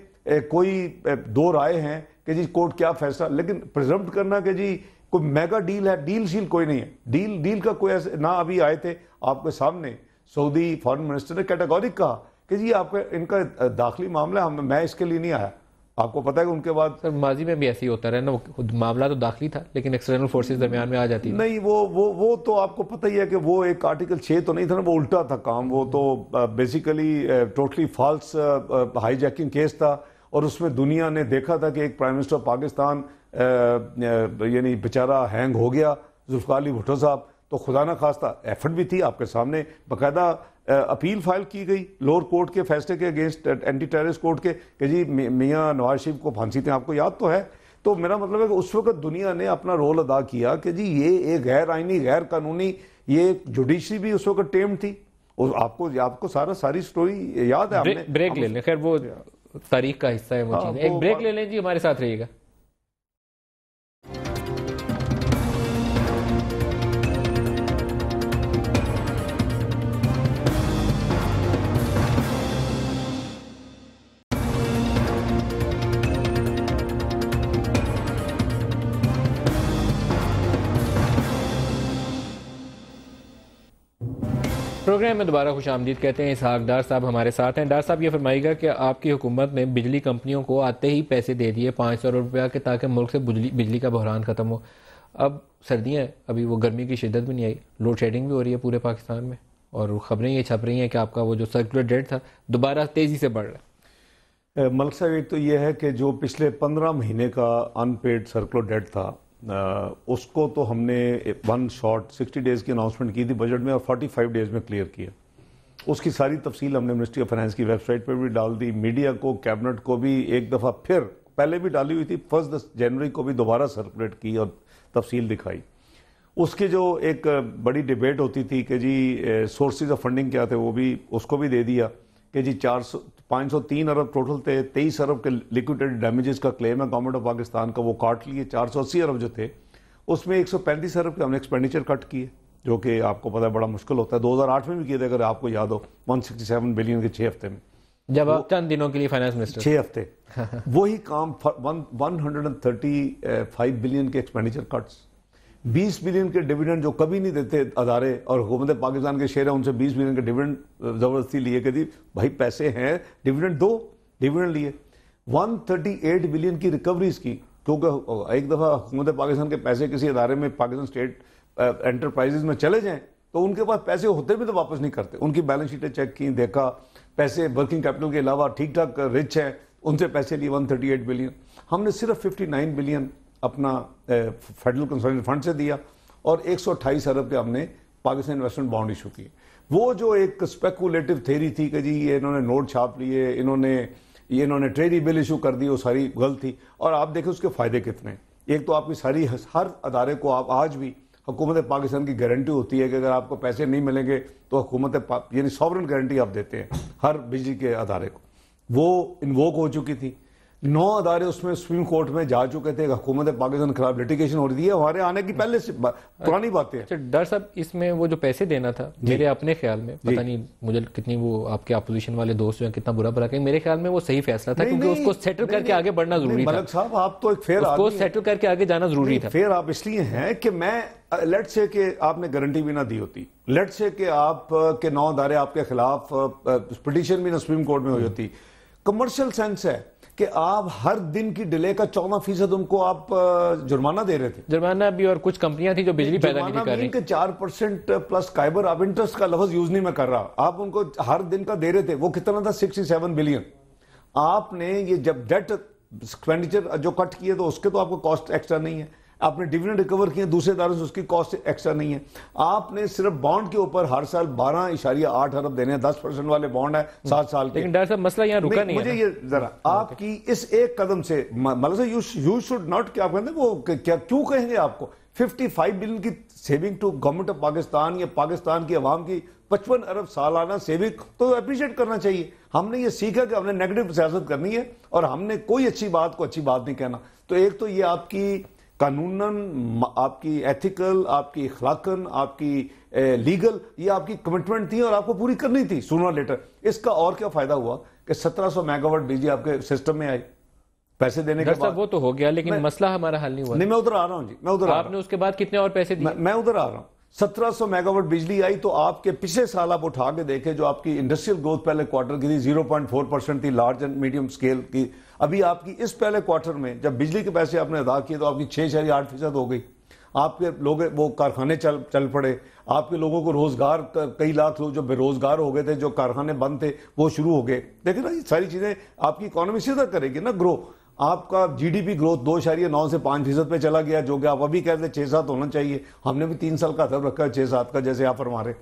कोई दो राय हैं कि जी कोर्ट क्या फैसला, लेकिन प्रिजम्प्ट करना कि जी कोई मेगा डील है, डील शील कोई नहीं है। डील का कोई ऐसे ना, अभी आए थे आपके सामने सऊदी फॉरेन मिनिस्टर ने कैटेगोरिक कहा कि जी आपका इनका दाखिली मामला, मैं इसके लिए नहीं आया। आपको पता है कि उनके बाद सर माजी में भी ऐसे ही होता रहा ना, मामला तो दाखिली था लेकिन एक्सटर्नल फोर्सेस दरमियान में आ जाती है। नहीं, वो तो आपको पता ही है कि वो एक आर्टिकल 6 तो नहीं था ना, वो उल्टा था काम। वो तो basically totally false hijacking case था और उसमें दुनिया ने देखा था कि एक प्राइम मिनिस्टर पाकिस्तान यानी बेचारा हैंग हो गया, जुल्फ़िकार अली भुट्टो साहब। तो खुदा ना खास्ता एफर्ट भी थी, आपके सामने बाकायदा अपील फाइल की गई लोअर कोर्ट के फैसले के अगेंस्ट, एंटी टेररिस्ट कोर्ट के, कि जी मियां नवाज शरीफ को फांसी थी। आपको याद तो है तो मेरा मतलब है कि उस वक्त दुनिया ने अपना रोल अदा किया कि जी ये एक गैर आईनी गैर कानूनी, ये जुडिशरी भी उस वक्त टेम थी। और आपको सारी स्टोरी याद है। ब्रेक ले लें, खैर वो तारीख का हिस्सा है वो चीज़। एक ब्रेक ले लें जी, हमारे साथ रहिएगा। प्रोग्राम में दोबारा खुश आमदीद कहते हैं। इसहाक डार साहब हमारे साथ हैं। डार साहब, ये फरमाइएगा कि आपकी हुकूमत ने बिजली कंपनियों को आते ही पैसे दे दिए 500 रुपया के, ताकि मुल्क से बिजली का बहरान ख़त्म हो। अब सर्दियाँ, अभी वो गर्मी की शिद्दत भी नहीं आई, लोड शेडिंग भी हो रही है पूरे पाकिस्तान में, और ख़बरें ये छप रही हैं कि आपका वो जो सर्कुलर डेट था दोबारा तेज़ी से बढ़ रहा है। मलिक साहब, एक तो ये है कि जो पिछले 15 महीने का अनपेड सर्कुलर डेट था, उसको तो हमने वन शॉट 60 डेज़ की अनाउंसमेंट की थी बजट में और 45 डेज़ में क्लियर किया। उसकी सारी तफसील हमने मिनिस्ट्री ऑफ फाइनेंस की वेबसाइट पर भी डाल दी, मीडिया को, कैबिनेट को भी एक दफ़ा फिर पहले भी डाली हुई थी, 1 जनवरी को भी दोबारा सर्कुलेट की और तफसील दिखाई। उसकी जो एक बड़ी डिबेट होती थी कि जी सोर्सेज ऑफ फंडिंग क्या थे, वो भी उसको भी दे दिया कि जी 503 अरब टोटल थे, 23 अरब के लिक्विडेटेड डैमेजेस का क्लेम है गवर्नमेंट ऑफ पाकिस्तान का, वो काट लिए। 480 अरब जो थे उसमें 135 अरब के हमने एक्सपेंडिचर कट किए, जो कि आपको पता है बड़ा मुश्किल होता है। 2008 में भी किए थे, अगर आपको याद हो, 167 बिलियन के 6 हफ्ते में, जब आप चंद दिनों के लिए फाइनेंस मिनिस्टर, 6 हफ्ते वही काम 135 बिलियन के एक्सपेंडिचर कट्स, 20 बिलियन के डिविडेंड जो कभी नहीं देते अदारे, और हुकूमत पाकिस्तान के शेयर है उनसे 20 बिलियन के डिविडेंड जबरदस्ती लिए कि जी भाई पैसे हैं डिविडेंड दो, डिविडेंड लिए। 138 बिलियन की रिकवरीज की, क्योंकि एक दफ़ा हुकूमत पाकिस्तान के पैसे किसी अदारे में, पाकिस्तान स्टेट एंटरप्राइजेज में चले जाएं तो उनके पास पैसे होते भी तो वापस नहीं करते। उनकी बैलेंस शीटें चेक की, देखा पैसे वर्किंग कैपिटल के अलावा ठीक ठाक रिच हैं, उनसे पैसे लिए 138 बिलियन। हमने सिर्फ 59 बिलियन अपना फेडरल कंसोलिडेटेड फंड से दिया और 128 अरब के हमने पाकिस्तान इन्वेस्टमेंट बॉन्ड इशू किए। वो जो एक स्पेकुलेटिव थेरी थी कि जी ये इन्होंने नोट छाप लिए, इन्होंने ट्रेडी बिल इशू कर दी, वो सारी गलत थी। और आप देखें उसके फायदे कितने। एक तो आपकी सारी हर अदारे को, आप आज भी हुकूमत पाकिस्तान की गारंटी होती है कि अगर आपको पैसे नहीं मिलेंगे तो हुकूमत यानी सॉवरेन गारंटी आप देते हैं हर बिजली के अदारे को, वो इन्वोक हो चुकी थी। 9 अदारे उसमें सुप्रीम कोर्ट में जा चुके थे, हुकूमत पाकिस्तान के खिलाफ लिटिगेशन हो रही है, हमारे आने की पहले से पुरानी बातें हैं। अच्छा डर साहब, इसमें वो जो पैसे देना था, मेरे अपने ख्याल में, पता नहीं मुझे कितनी वो आपके अपोजिशन वाले दोस्त जो हैं कितना बुरा भला कहें, मेरे ख्याल में वो सही फैसला था, क्योंकि उसको सेटल करके आगे बढ़ना जरूरी था। मलिक साहब, आप तो एक फेयर उसको सेटल करके आगे जाना जरूरी था। फेयर आप इसलिए हैं कि मैं लेट से कि आपने गारंटी भी ना दी होती, लेट से कि आप के 9 अदारे आपके खिलाफ पिटीशन भी ना सुप्रीम कोर्ट में हुई होती। कमर्शियल सेंस है कि आप हर दिन की डिले का 14% उनको आप जुर्माना दे रहे थे। जुर्माना भी, और कुछ कंपनियां थी जो बिजली पैदा नहीं कर रही। 4% प्लस काइबर, आप इंटरेस्ट का लफ्ज यूज नहीं मैं कर रहा, आप उनको हर दिन का दे रहे थे। वो कितना था? 67 बिलियन। आपने ये जब डेट एक्सपेंडिचर जो कट किए तो उसके तो आपको कॉस्ट एक्स्ट्रा नहीं है, आपने डिविडेंड रिकवर किए दूसरे इदारों से, उसकी कॉस्ट एक्स्ट्रा नहीं है। आपने सिर्फ बॉन्ड के ऊपर हर साल 12.8 अरब देने हैं, 10% वाले बॉन्ड है 7 साल के। लेकिन डॉक्टर साहब मसला यहाँ रुका नहीं मुझे है। ये जरा आपकी इस एक कदम से मतलब यू शुड नॉट, क्या कहते हैं वो, क्या क्यों कहेंगे आपको 55 बिलियन की saving to government of Pakistan या पाकिस्तान की आवाम की 55 अरब सालाना सेविंग तो अप्रिशिएट करना चाहिए। हमने ये सीखा कि हमने नेगेटिव सियासत करनी है और हमने कोई अच्छी बात को अच्छी बात नहीं कहना। तो एक तो ये आपकी कानूनन, आपकी एथिकल, आपकी इखलाकन, आपकी लीगल, ये आपकी कमिटमेंट थी और आपको पूरी करनी थी सूनर लेटर। इसका और क्या फायदा हुआ कि 1700 मेगावाट बिजली आपके सिस्टम में आई पैसे देने के बाद। वो तो हो गया, लेकिन मसला हमारा हल नहीं हुआ। नहीं, मैं उधर आ रहा हूं जी, मैं उधर आपने उसके बाद कितने और पैसे दिए? मैं उधर आ रहा हूं। 1700 मेगावाट बिजली आई तो आपके पिछले साल आप उठा के देखें, जो आपकी इंडस्ट्रियल ग्रोथ पहले क्वार्टर की थी 0.4% थी, लार्ज एंड मीडियम स्केल की। अभी आपकी इस पहले क्वार्टर में जब बिजली के पैसे आपने अदा किए तो आपकी 6.8% हो गई। आपके लोग वो कारखाने चल पड़े, आपके लोगों को रोजगार, कई लाख लोग जो बेरोजगार हो गए थे, जो कारखाने बंद थे वो शुरू हो गए। देखिए ना, ये सारी चीजें आपकी इकोनॉमी सीधा करेगी ना ग्रो। आपका जीडीपी ग्रोथ 2.9 से 5% पे चला गया, जो कि आप अभी कहते हैं 6-7 होना चाहिए। हमने भी 3 साल का हदफ रखा है 6-7 का, जैसे आप फरमा रहे।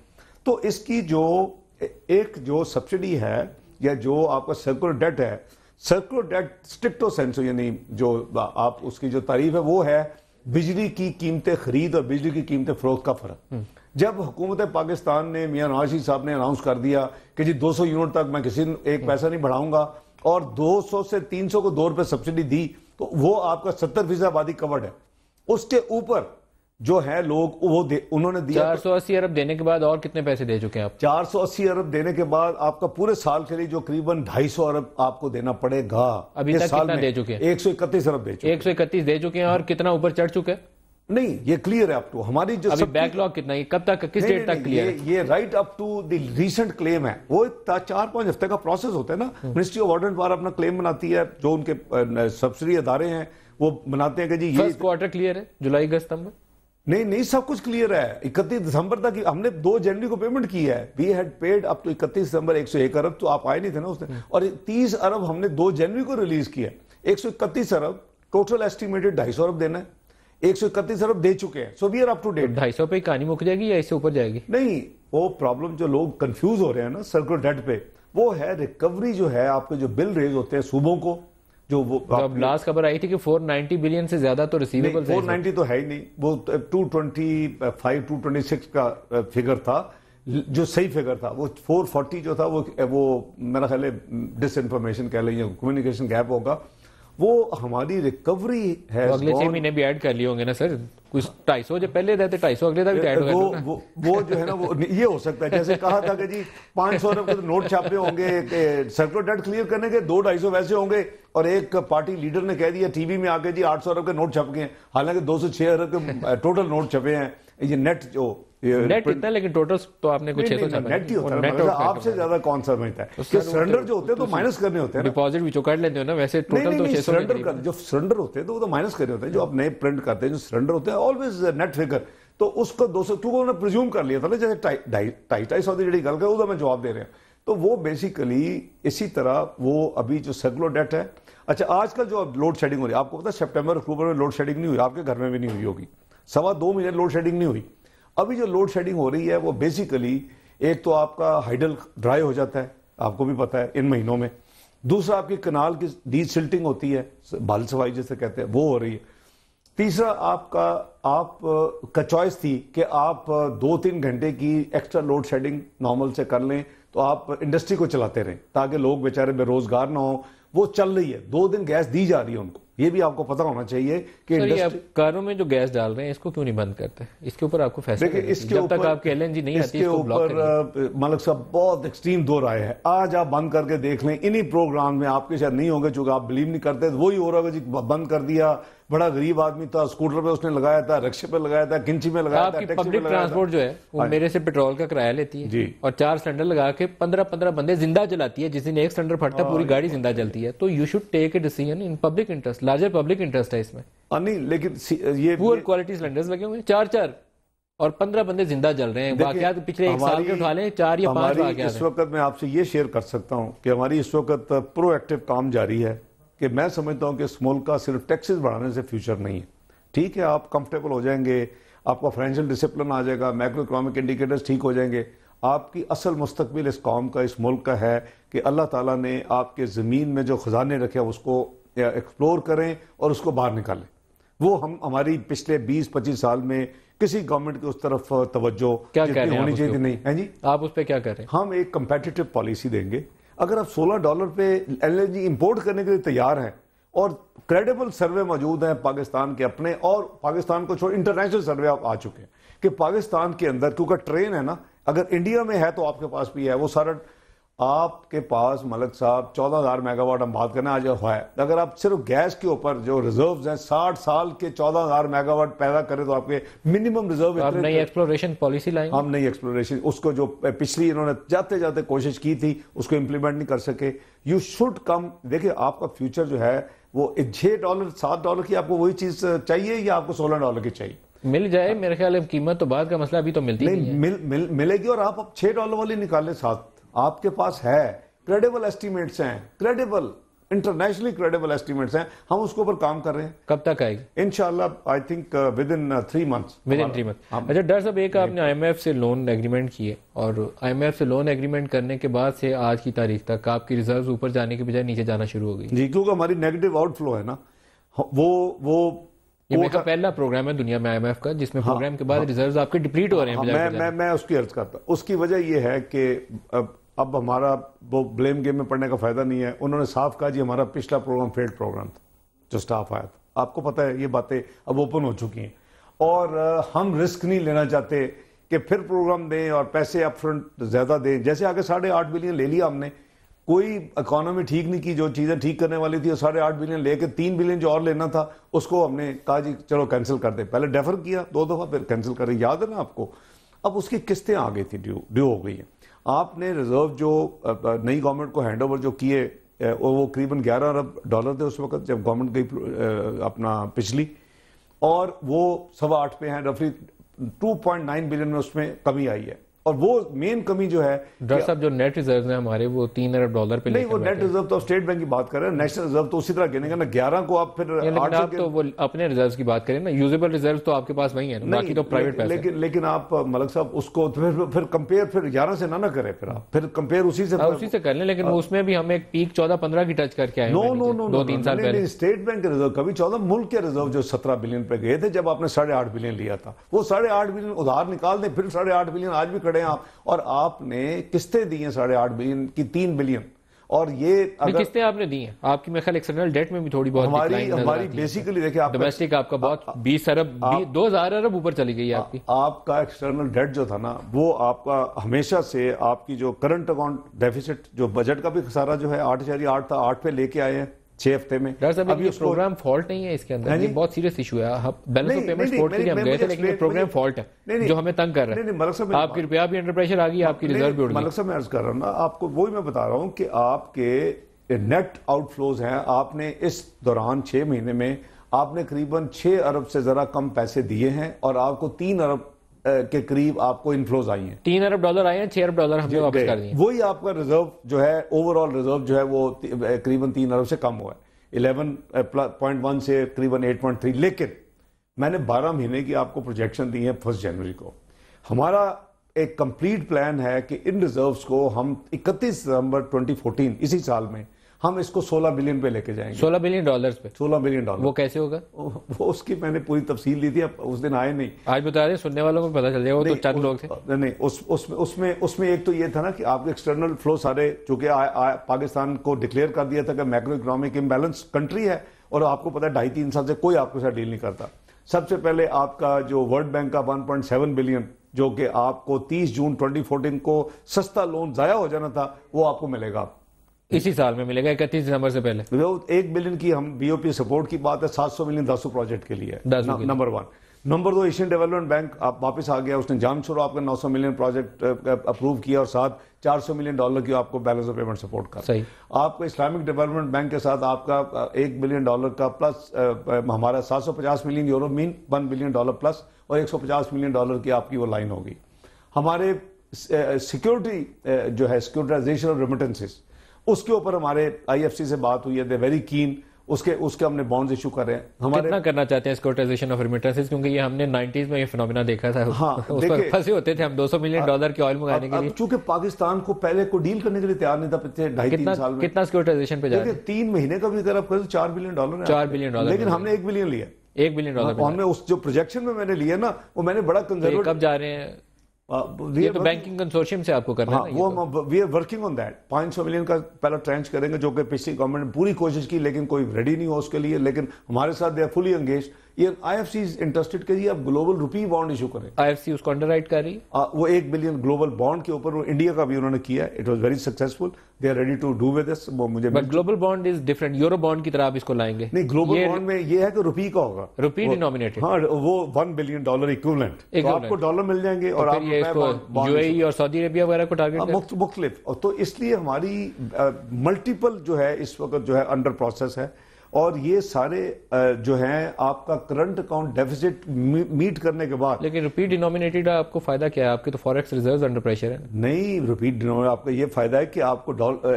तो इसकी जो एक जो सब्सिडी है या जो आपका सर्कुलर डेट है, सर्कुलर डेट स्ट्रिक्टो सेंसो, यानी जो आप उसकी जो तारीफ है वो है बिजली की कीमतें खरीद और बिजली की कीमतें फरोख्त का फर्क। जब हुकूमत पाकिस्तान ने, मियां नवाज शरीफ साहब ने अनाउंस कर दिया कि जी 200 यूनिट तक मैं किसी एक पैसा नहीं बढ़ाऊंगा और 200 से 300 को ₹2 सब्सिडी दी, तो वो आपका 70% आबादी कवर्ड है। उसके ऊपर जो है लोग वो उन्होंने दिया 480 अरब देने के बाद और कितने पैसे दे चुके हैं आप? 480 अरब देने के बाद आपका पूरे साल के लिए जो करीबन 250 अरब आपको देना पड़ेगा। अभी तक कितना दे चुके हैं? 131 अरब दे चुके हैं। 131 दे चुके हैं और कितना ऊपर चढ़ चुके हैं? नहीं, ये क्लियर है अप टू हमारी जो अभी बैकलॉग कितना है, कब तक, किस डेट तक क्लियर है? ये right up to the recent claim है। वो 4-5 हफ्ते का प्रोसेस होता है ना। Ministry of water and power अपना क्लेम बनाती है, जो उनके सब्सिडी अदारे हैं वो बनाते हैं कि जी ये फर्स्ट क्वार्टर क्लियर है, जुलाई अगस्त सितंबर? नहीं, सब कुछ क्लियर है। 31 दिसंबर तक हमने 2 जनवरी को पेमेंट की है। We had paid up to 31 December 101 अरब, तो आप आए नहीं थे ना उसने, और 30 अरब हमने 2 जनवरी को रिलीज किया। 131 अरब टोटल एस्टिमेटेड 250 अरब देना है, 131 अरब दे चुके हैं। So we are up to date. 250 पे कहानी मुक जाएगी या इससे ऊपर जाएगी? नहीं, वो प्रॉब्लम जो लोग कंफ्यूज हो रहे हैं ना सर्कुलर डेट पे, वो है रिकवरी जो है आपके जो बिल रेज होते हैं सूबों को, जो वो अब लास्ट खबर आई थी कि 490 बिलियन से ज्यादा तो रिसीवेबल 490 तो है ही नहीं, वो 225-226 का फिगर था जो सही फिगर था। वो 440 जो था वो मेरा ख्याल है डिसइंफॉर्मेशन कह लें या कम्युनिकेशन गैप होगा। वो हमारी रिकवरी है। तो अगले 6 महीने भी ऐड कर लिए होंगे ना सर? कुछ 250 जो पहले रहते 250 अगले तक भी ऐड हो गए। वो जो है ना, वो ये हो सकता है जैसे कहा था कि जी 500 अरब के तो नोट छापे होंगे सर्कुलर डेट क्लियर करने के, 200-250 वैसे होंगे, और एक पार्टी लीडर ने कह दिया टीवी में आके जी 800 अरब के नोट छप गए हैं, हालांकि 206 अरब के टोटल नोट छपे हैं। ये नेट जो नेट कितना है, लेकिन टोटल तो आपने कुछ 600 नेट ही होता है। आपसे ज्यादा कौन समझता है कि सरेंडर जो होते हैं तो माइनस करने होते हैं, डिपॉजिट भी चुकाड़ लेते हो ना, वैसे टोटल तो 600 सरेंडर जो सरेंडर होते हैं तो वो तो माइनस करने होते हैं। जो आप नए प्रिंट करते हैं जो सरेंडर होते हैं ऑलवेज नेट फिगर, तो उसको 200 क्योंकि उन्होंने प्रिज्यूम कर लिया था ना, जैसे 250 की जी गल कर उसका मैं जवाब दे रहे हैं। तो वो बेसिकली इसी तरह वो अभी जो सर्कुलर डेट है। अच्छा, आजकल जो लोड शेडिंग हो रही है, आपको पता है सितंबर अक्टूबर में लोड शेडिंग नहीं हुई, आपके घर में भी नहीं हुई होगी, 2.25 महीने लोड शेडिंग नहीं हुई। अभी जो लोड शेडिंग हो रही है वो बेसिकली एक तो आपका हाइडल ड्राई हो जाता है, आपको भी पता है इन महीनों में। दूसरा आपकी कनाल की डी सिल्टिंग होती है, बाल सफाई जिसे कहते हैं, वो हो रही है। तीसरा आपका चॉइस थी कि आप 2-3 घंटे की एक्स्ट्रा लोड शेडिंग नॉर्मल से कर लें तो आप इंडस्ट्री को चलाते रहें ताकि लोग बेचारे बेरोजगार ना हो। वो चल रही है, 2 दिन गैस दी जा रही है उनको, ये भी आपको पता होना चाहिए कि आप कारों में जो गैस डाल रहे हैं इसको क्यों नहीं बंद करते? इसके ऊपर आपको फैसला देखिए, इसके जब तक आपकी एलएनजी नहीं आती इसके ऊपर मलिक साहब बहुत एक्सट्रीम 2 राय है। आज आप बंद करके देख लें, इन्हीं प्रोग्राम में आपके शायद नहीं होंगे चूंकि आप बिलीव नहीं करते, तो वही हो रहा है जी बंद कर दिया। बड़ा गरीब आदमी था, स्कूटर पे उसने लगाया था, रिक्शे पे लगाया था, किंची में लगाया था, टैक्सी पब्लिक ट्रांसपोर्ट जो है वो मेरे से पेट्रोल का किराया लेती है जी, और 4 सिलेंडर लगा के 15-15 बंदे जिंदा जलाती है। जिस दिन एक सिलेंडर फटता पूरी गाड़ी जिंदा जलती है। तो you should take a decision in public interest, larger public interest है इसमें। नहीं, लेकिन ये पुअर क्वालिटी सिलेंडर्स लगे हुए हैं 4-4 और 15 बंदे जिंदा जल रहे हैं। वाकयात पिछले 1 साल के उठा लें, 4 या 5 वाकयात। इस वक्त मैं आपसे ये शेयर कर सकता हूं कि हमारी इस वक्त प्रोएक्टिव काम जारी है कि मैं समझता हूं कि इस मुल्क का सिर्फ टैक्सेस बढ़ाने से फ्यूचर नहीं है। ठीक है, आप कंफर्टेबल हो जाएंगे, आपका फाइनेंशियल डिसिप्लिन आ जाएगा, मैक्रो इकोनॉमिक इंडिकेटर्स ठीक हो जाएंगे। आपकी असल मुस्तकबिल इस कौम का, इस मुल्क का है कि अल्लाह ताला ने आपके ज़मीन में जो खजाने रखे हैं उसको एक्सप्लोर करें और उसको बाहर निकालें। वो हमारी पिछले 20-25 साल में किसी गवर्नमेंट की उस तरफ तवज्जो होनी चाहिए नहीं है जी। आप उस पर क्या कर रहे हैं? हम एक कंपेटिटिव पॉलिसी देंगे। अगर आप $16 पे एलएनजी इंपोर्ट करने के लिए तैयार हैं और क्रेडिबल सर्वे मौजूद हैं पाकिस्तान के अपने, और पाकिस्तान को छोड़ इंटरनेशनल सर्वे आप आ चुके हैं कि पाकिस्तान के अंदर, क्योंकि ट्रेन है ना, अगर इंडिया में है तो आपके पास भी है, वो सारा आपके पास मलिक साहब 14,000 मेगावाट हम बात करना आज हुआ है। अगर आप सिर्फ गैस के ऊपर जो रिजर्व्स हैं 60 साल के 14,000 मेगावाट पैदा करें तो आपके मिनिमम रिजर्व। आप नई एक्सप्लोरेशन पॉलिसी लाएंगे? हम नई एक्सप्लोरेशन, उसको जो पिछली इन्होंने जाते जाते कोशिश की थी उसको इंप्लीमेंट नहीं कर सके। यू शुड कम, देखिए आपका फ्यूचर जो है वो $6 $7 की आपको वही चीज चाहिए या आपको $16 की चाहिए? मिल जाए, मेरे ख्याल है कीमत तो बाद का मसला, अभी तो मिलती नहीं है। मिलेगी, और आप अब $6 वाली निकालें साथ, आपके पास है, क्रेडिबल एस्टिमेट्स हैं, क्रेडिबल इंटरनेशनली क्रेडिबल एस्टिमेट्स हैं, हम उसके ऊपर काम कर रहे हैं। कब तक आएगी? इंशाल्लाह I think with in 3 months. With in 3 month. अच्छा डॉक्टर साहब, एक आपने IMF से लोन एग्रीमेंट किए और IMF से लोन एग्रीमेंट करने के बाद से आज की तारीख तक आपकी रिजर्व ऊपर जाने के बजाय नीचे जाना शुरू हो गई जी, क्योंकि हमारी नेगेटिव आउटफ्लो है ना, वो ये मेरा पहला प्रोग्राम है दुनिया में IMF का जिसमें प्रोग्राम के बाद रिजर्व्स आपके डिप्लीट हो रहे हैं। मैं उसकी अर्ज करता हूं। उसकी वजह यह है कि अब हमारा वो ब्लेम गेम में पड़ने का फायदा नहीं है। उन्होंने साफ कहा जी हमारा पिछला प्रोग्राम फेल्ड प्रोग्राम था, जो स्टाफ आया था। आपको पता है ये बातें अब ओपन हो चुकी हैं और हम रिस्क नहीं लेना चाहते कि फिर प्रोग्राम दें और पैसे अपफ्रंट ज्यादा दें। जैसे आगे 8.5 बिलियन ले लिया हमने, कोई इकोनॉमी ठीक नहीं की, जो चीजें ठीक करने वाली थी 8.5 बिलियन लेके 3 बिलियन जो और लेना था उसको हमने कहा जी चलो कैंसिल कर दे। पहले डेफर किया 2 दफा, फिर कैंसिल कर, याद है ना आपको। अब उसकी किस्तें आ गई थी, ड्यू हो गई है। आपने रिजर्व जो नई गवर्नमेंट को हैंडओवर जो किए वो करीबन $11 अरब थे उस वक्त जब गवर्नमेंट गई अपना पिछली, और वो 8.25 पे हैं, रफली 2.9 बिलियन में उसमें कमी आई है। और वो मेन कमी जो है डॉक्टर साहब, जो नेट रिजर्व है हमारे वो $3 अरब पे नहीं, वो नेट रिजर्व तो स्टेट बैंक की बात कर रहे हैं, नेशनल रिजर्व तो उसी तरह गिनेगा ना। 11 को आप फिर आप तो वो अपने रिजर्व की बात करें ना, यूजेबल रिजर्व तो आपके पास वही है ना, बाकी तो प्राइवेट पैसे। लेकिन आप मलिक साहब उसको फिर कंपेयर फिर 11 से ना करें, फिर कंपेयर उसी से कर लें। लेकिन उसमें भी हम एक पीक 14-15 की टच करके आए। नो 2-3 साल पहले स्टेट बैंक के रिजर्व कभी 14, मुल्क के रिजर्व जो 17 बिलियन पे गए थे जब आपने 8.5 बिलियन लिया था, वो 8.5 बिलियन उधार निकाल दें, फिर 8.5 बिलियन आज भी खड़े हैं आप। और आपने किस्तें दी हैं 8.5 बिलियन की, 3 बिलियन। और ये अगर किस्तें आपने दी हैं, आपकी मेरे ख्याल एक्सटर्नल डेट में भी थोड़ी बहुत हमारी बेसिकली देखिए, आप डोमेस्टिक आपका बहुत 20 अरब 2000 अरब ऊपर चली गई है आपकी। आपका एक्सटर्नल डेट जो था ना, वो आपका हमेशा से आपकी जो करंट अकाउंट डेफिसिट, जो बजट का भी खसारा जो है 8.8 था, 8 पे लेके आए हैं 6 हफ्ते में। अभी प्रोग्राम फॉल्ट नहीं है इसके अंदर, ये बहुत सीरियस इशू है। बैलेंस ऑफ पेमेंट कोर्ट के लिए हम गए थे, लेकिन ये प्रोग्राम फॉल्ट है जो हमें तंग कर रहा है। आपकी रुपया भी अंडर प्रेशर आ गई, आपकी रिजर्व भी उड़ गई। मलिक साहब मैं अर्ज कर रहा हूं ना आपको, वही मैं बता रहा हूं कि आपके नेट आउटफ्लोज हैं, आपने इस दौरान 6 महीने में आपने करीबन 6 अरब से जरा कम पैसे दिए हैं और आपको 3 अरब के करीब आपको इनफ्लोज आई हैं। $3 अरब आए हैं, $6 अरब हमने वापस कर दिए। वही आपका रिजर्व जो है, ओवरऑल रिजर्व जो है वो करीबन 3 अरब से कम हुआ है, 11.1 से करीबन 8.3। लेकिन मैंने 12 महीने की आपको प्रोजेक्शन दी है 1 जनवरी को। हमारा एक कंप्लीट प्लान है कि इन रिजर्व्स को हम 31 दिसंबर 2014 इसी साल में हम इसको 16 बिलियन पे लेके जाएंगे। $16 बिलियन पे? $16 बिलियन। वो कैसे होगा? वो उसकी मैंने पूरी तफसील दी थी, उस दिन आए नहीं। आज बता दें, सुनने वालों को पता चल जाएगा, वो तो चंद लोग थे। नहीं, उसमें एक तो ये था ना कि आपके एक्सटर्नल फ्लो सारे, चूंकि पाकिस्तान को डिक्लेयर कर दिया था कि मैक्रो इकोनॉमिक इम्बैलेंस कंट्री है, और आपको पता है 2.5-3 साल से कोई आपके साथ डील नहीं करता। सबसे पहले आपका जो वर्ल्ड बैंक का 1.7 बिलियन जो कि आपको 30 जून 2014 को सस्ता लोन जाया हो जाना था, वो आपको मिलेगा इसी साल में मिलेगा 31 दिसंबर से पहले। वो 1 बिलियन की हम BOP सपोर्ट की बात है, 700 मिलियन 10 प्रोजेक्ट के लिए, number 1। Number 2, Asian development bank आप वापस आ गया, उसने जाम शुरू आपका 900 मिलियन प्रोजेक्ट अप्रूव किया और साथ $400 मिलियन की आपको बैलेंस ऑफ पेमेंट सपोर्ट कर। सही। आपका इस्लामिक डेवलपमेंट बैंक के साथ आपका $1 बिलियन का प्लस, हमारा 750 million euro mean $1 billion plus, और $150 मिलियन की आपकी वो लाइन होगी। हमारे सिक्योरिटी जो है, सिक्योरिटाइजेशन ऑफ रेमिटेंसेस, उसके ऊपर हमारे IFC से बात हुई है, दे वेरी कीन, उसके हमने बॉन्ड्स इशू कर रहे हैं। हमारे कितना करना चाहते हैं सिक्योरिटाइजेशन ऑफ रेमिटेंसेस, क्योंकि ये हमने 90s में ये फिनोमेना देखा था। हाँ, उस पर फंसे होते थे हम $200 मिलियन के ऑयल मंगाने के लिए। चूंकि पाकिस्तान को पहले को डील करने के लिए तैयार नहीं था पिछले 2.5-3 साल में। कितना सिक्योरिटाइजेशन पे जा रहे हैं? 3 महीने का भी अगर आप करें तो $4 बिलियन है। $4 बिलियन, लेकिन हमने $1 बिलियन लिया। $1 बिलियन हमने उस जो प्रोजेक्शन में मैंने लिया ना, वो मैंने बड़ा कंजर्वेटिव। कब जा रहे हैं? ये तो बैंकिंग कंसोर्शियम से आपको करना है। वो we are working on that. 500 million का पहला ट्रेंच करेंगे, जो कि पिछली गवर्नमेंट ने पूरी कोशिश की, लेकिन कोई रेडी नहीं हो उसके लिए। लेकिन हमारे साथ दे आर फुली एंगेज्ड। ये IFC इज इंटरेस्टेड कि आप ग्लोबल रुपी बॉन्ड इशू करें। IFC उसको अंडरराइट कर रही है। वो $1 बिलियन ग्लोबल बॉन्ड के ऊपर, वो इंडिया का भी उन्होंने किया। It was very successful, they are ready to do with this. वो मुझे but global bond is different, euro bond की तरह आप इसको लाएंगे? नहीं, ग्लोबल बॉन्ड में ये है कि रुपी का होगा, रुपी डिनोमिनेटेड। हाँ, वो $1 बिलियन इक्विवेलेंट, तो आपको डॉलर मिल जाएंगे और आप UAE और सऊदी अरेबिया वगैरह को टारगेट मुख्तलिफ। तो इसलिए हमारी मल्टीपल जो है इस वक्त जो है अंडर प्रोसेस है, और ये सारे जो हैं आपका करंट अकाउंट डेफिसिट मीट करने के बाद। लेकिन रिपीट डिनोमिनेटेड आपको फायदा क्या है? आपके तो फॉरेक्स रिजर्व्स अंडर प्रेशर है। नहीं, रिपीट डिनोमिनेटेड आपका ये फायदा है कि आपको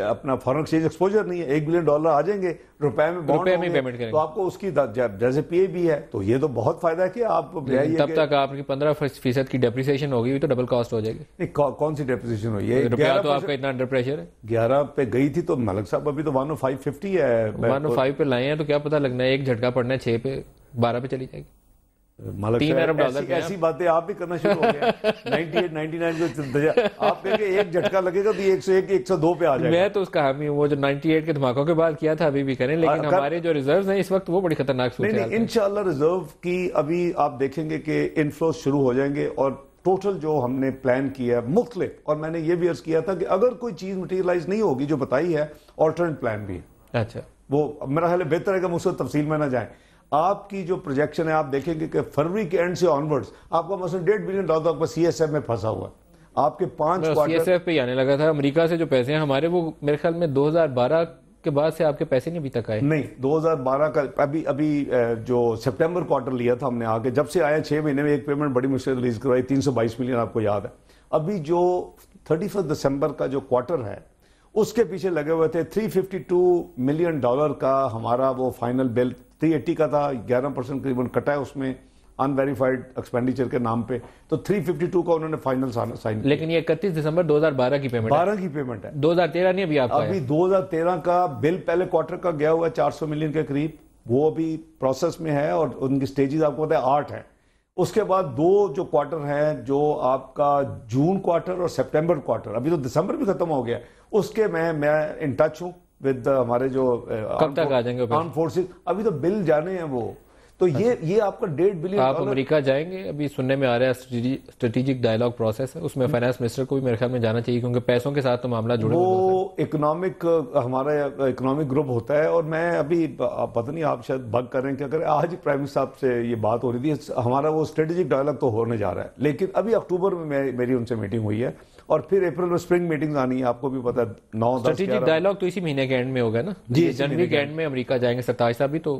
अपना फॉरेन एक्सचेंज एक्सपोजर नहीं है। $1 बिलियन आ जाएंगे, रुपए में बॉन्ड होंगे, पेमेंट करेंगे तो आपको उसकी जैसे पीए भी है, तो ये तो बहुत फायदा है कि आप तब तक आपकी 15% की डेप्रिसिएशन होगी तो डबल कॉस्ट हो जाएगी। कौन सी डेप्रिसिएशन हुई है? रुपया तो आपका इतना अंडर प्रेशर है। 11 पे गई थी तो मलिक साहब अभी तो 105.50 है। 105 पे लाए हैं तो क्या पता लगना है एक झटका पड़ना है 6 पे 12 पे चली जाएगी। $3 अरब ऐसी बातें आप भी करना शुरू हो गए। 98, 99 को आप कहेंगे एक झटका लगेगा तो 101, 102 पे आ जाएगा। मैं तो उसका हामी हूँ, वो जो 98 के धमाकों के बाद किया था अभी भी करें, लेकिन हमारे जो रिजर्व्स हैं इस वक्त वो बड़ी खतरनाक सूरत है। इंशाल्लाह रिजर्व की अभी आप देखेंगे कि इनफ्लो शुरू हो जाएंगे और टोटल जो हमने प्लान किया है मुख्तलिफ, और मैंने ये भी अर्ज किया था कि अगर कोई चीज मटेरियलाइज नहीं होगी जो बताई है, ऑल्टरनेट प्लान भी है। अच्छा, वो मेरा ख्याल है बेहतर है कि मुझसे तफसील में ना जाए। आपकी जो प्रोजेक्शन है आप देखेंगे कि फरवरी के एंड से ऑनवर्ड्स आपका मसलन $1.5 बिलियन आपका CSF में फंसा हुआ है। आपके 5 क्वार्टर CSF पे आने लगा था। अमेरिका से जो पैसे हैं हमारे, वो मेरे ख्याल में 2012 के बाद से आपके पैसे नहीं अभी तक आए। नहीं, 2012 का अभी जो सितंबर क्वार्टर लिया था हमने आके, जब से आया 6 महीने में एक पेमेंट बड़ी मुश्किल रिलीज करवाई, 322 मिलियन आपको याद है। अभी जो 31 दिसंबर का जो क्वार्टर है उसके पीछे लगे हुए थे। $352 मिलियन का हमारा वो फाइनल बिल 380 का था, 11% करीबन कटा है उसमें अनवेरीफाइड एक्सपेंडिचर के नाम पे, तो 352 का उन्होंने फाइनल साइन। लेकिन ये 31 दिसंबर 2012 की पेमेंट 12 की पेमेंट है, 2013 नहीं अभी आपका अभी 2013 का बिल पहले क्वार्टर का गया हुआ है 400 मिलियन के करीब, वो अभी प्रोसेस में है और उनकी स्टेजेस आपको पता है 8 है। उसके बाद 2 जो क्वार्टर है, जो आपका जून क्वार्टर और सितंबर क्वार्टर, अभी तो दिसंबर भी खत्म हो गया, उसके मैं इन टच हूं विद हमारे जो कब तक आ जाएंगे आर्म फोर्सेस, अभी तो बिल जाने हैं वो। तो ये आपका $1.5 बिलियन। आप अमेरिका जाएंगे? अभी सुनने में आ रहा है स्ट्रेटेजिक डायलॉग प्रोसेस है, उसमें फाइनेंस मिनिस्टर को भी मेरे ख्याल में जाना चाहिए, क्योंकि पैसों के साथ तो मामला जुड़ा हुआ है। वो हमारा इकोनॉमिक ग्रुप होता है, और मैं अभी पता नहीं आप शायद बग कर रहे हैं क्या करें, आज ही प्राइम मिनिस्टर साहब से ये बात हो रही थी, हमारा वो स्ट्रेटेजिक डायलॉग तो होने जा रहा है, लेकिन अभी अक्टूबर में मेरी उनसे मीटिंग हुई है और फिर अप्रैल में स्प्रिंग मीटिंग्स आनी है, आपको भी पता है 9-10 स्ट्रेटेजिक डायलॉग तो इसी महीने के एंड में होगा ना जी, जनवरी के एंड में अमेरिका जाएंगे सरताज साहब भी, तो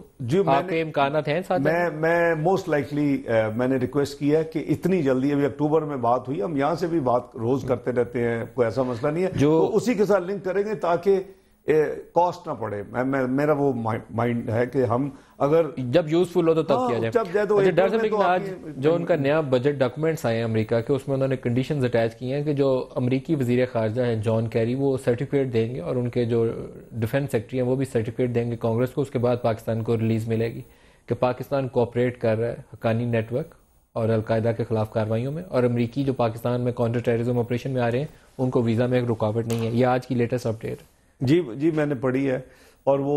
आपके इम्कानात हैं साथ? मैं मोस्ट लाइकली मैंने रिक्वेस्ट किया है कि इतनी जल्दी, अभी अक्टूबर में बात हुई, हम यहाँ से भी बात रोज करते रहते हैं, कोई ऐसा मसला नहीं है, जो तो उसी के साथ लिंक करेंगे ताकि कॉस्ट ना पड़े। मेरा वो माइंड है कि हम अगर जब यूजफुल हो तो तब किया जाए। तो डर से, लेकिन आज जो उनका नया बजट डॉक्यूमेंट्स आए हैं अमेरिका के, उसमें उन्होंने कंडीशंस अटैच की हैं कि जो अमेरिकी वजीर खारजा हैं जॉन कैरी, वो सर्टिफिकेट देंगे और उनके जो डिफेंस सेक्रेटरी हैं वो भी सर्टिफिकेट देंगे कांग्रेस को। उसके बाद पाकिस्तान को रिलीज मिलेगी कि पाकिस्तान कोऑपरेट कर रहा है हक्कानी नेटवर्क और अलकायदा के खिलाफ कार्रवाइयों में, और अमरीकी जो पाकिस्तान में काउंटर टेररिज्म ऑपरेशन में आ रहे हैं उनको वीज़ा में एक रुकावट नहीं है। ये आज की लेटेस्ट अपडेट जी मैंने पढ़ी है और वो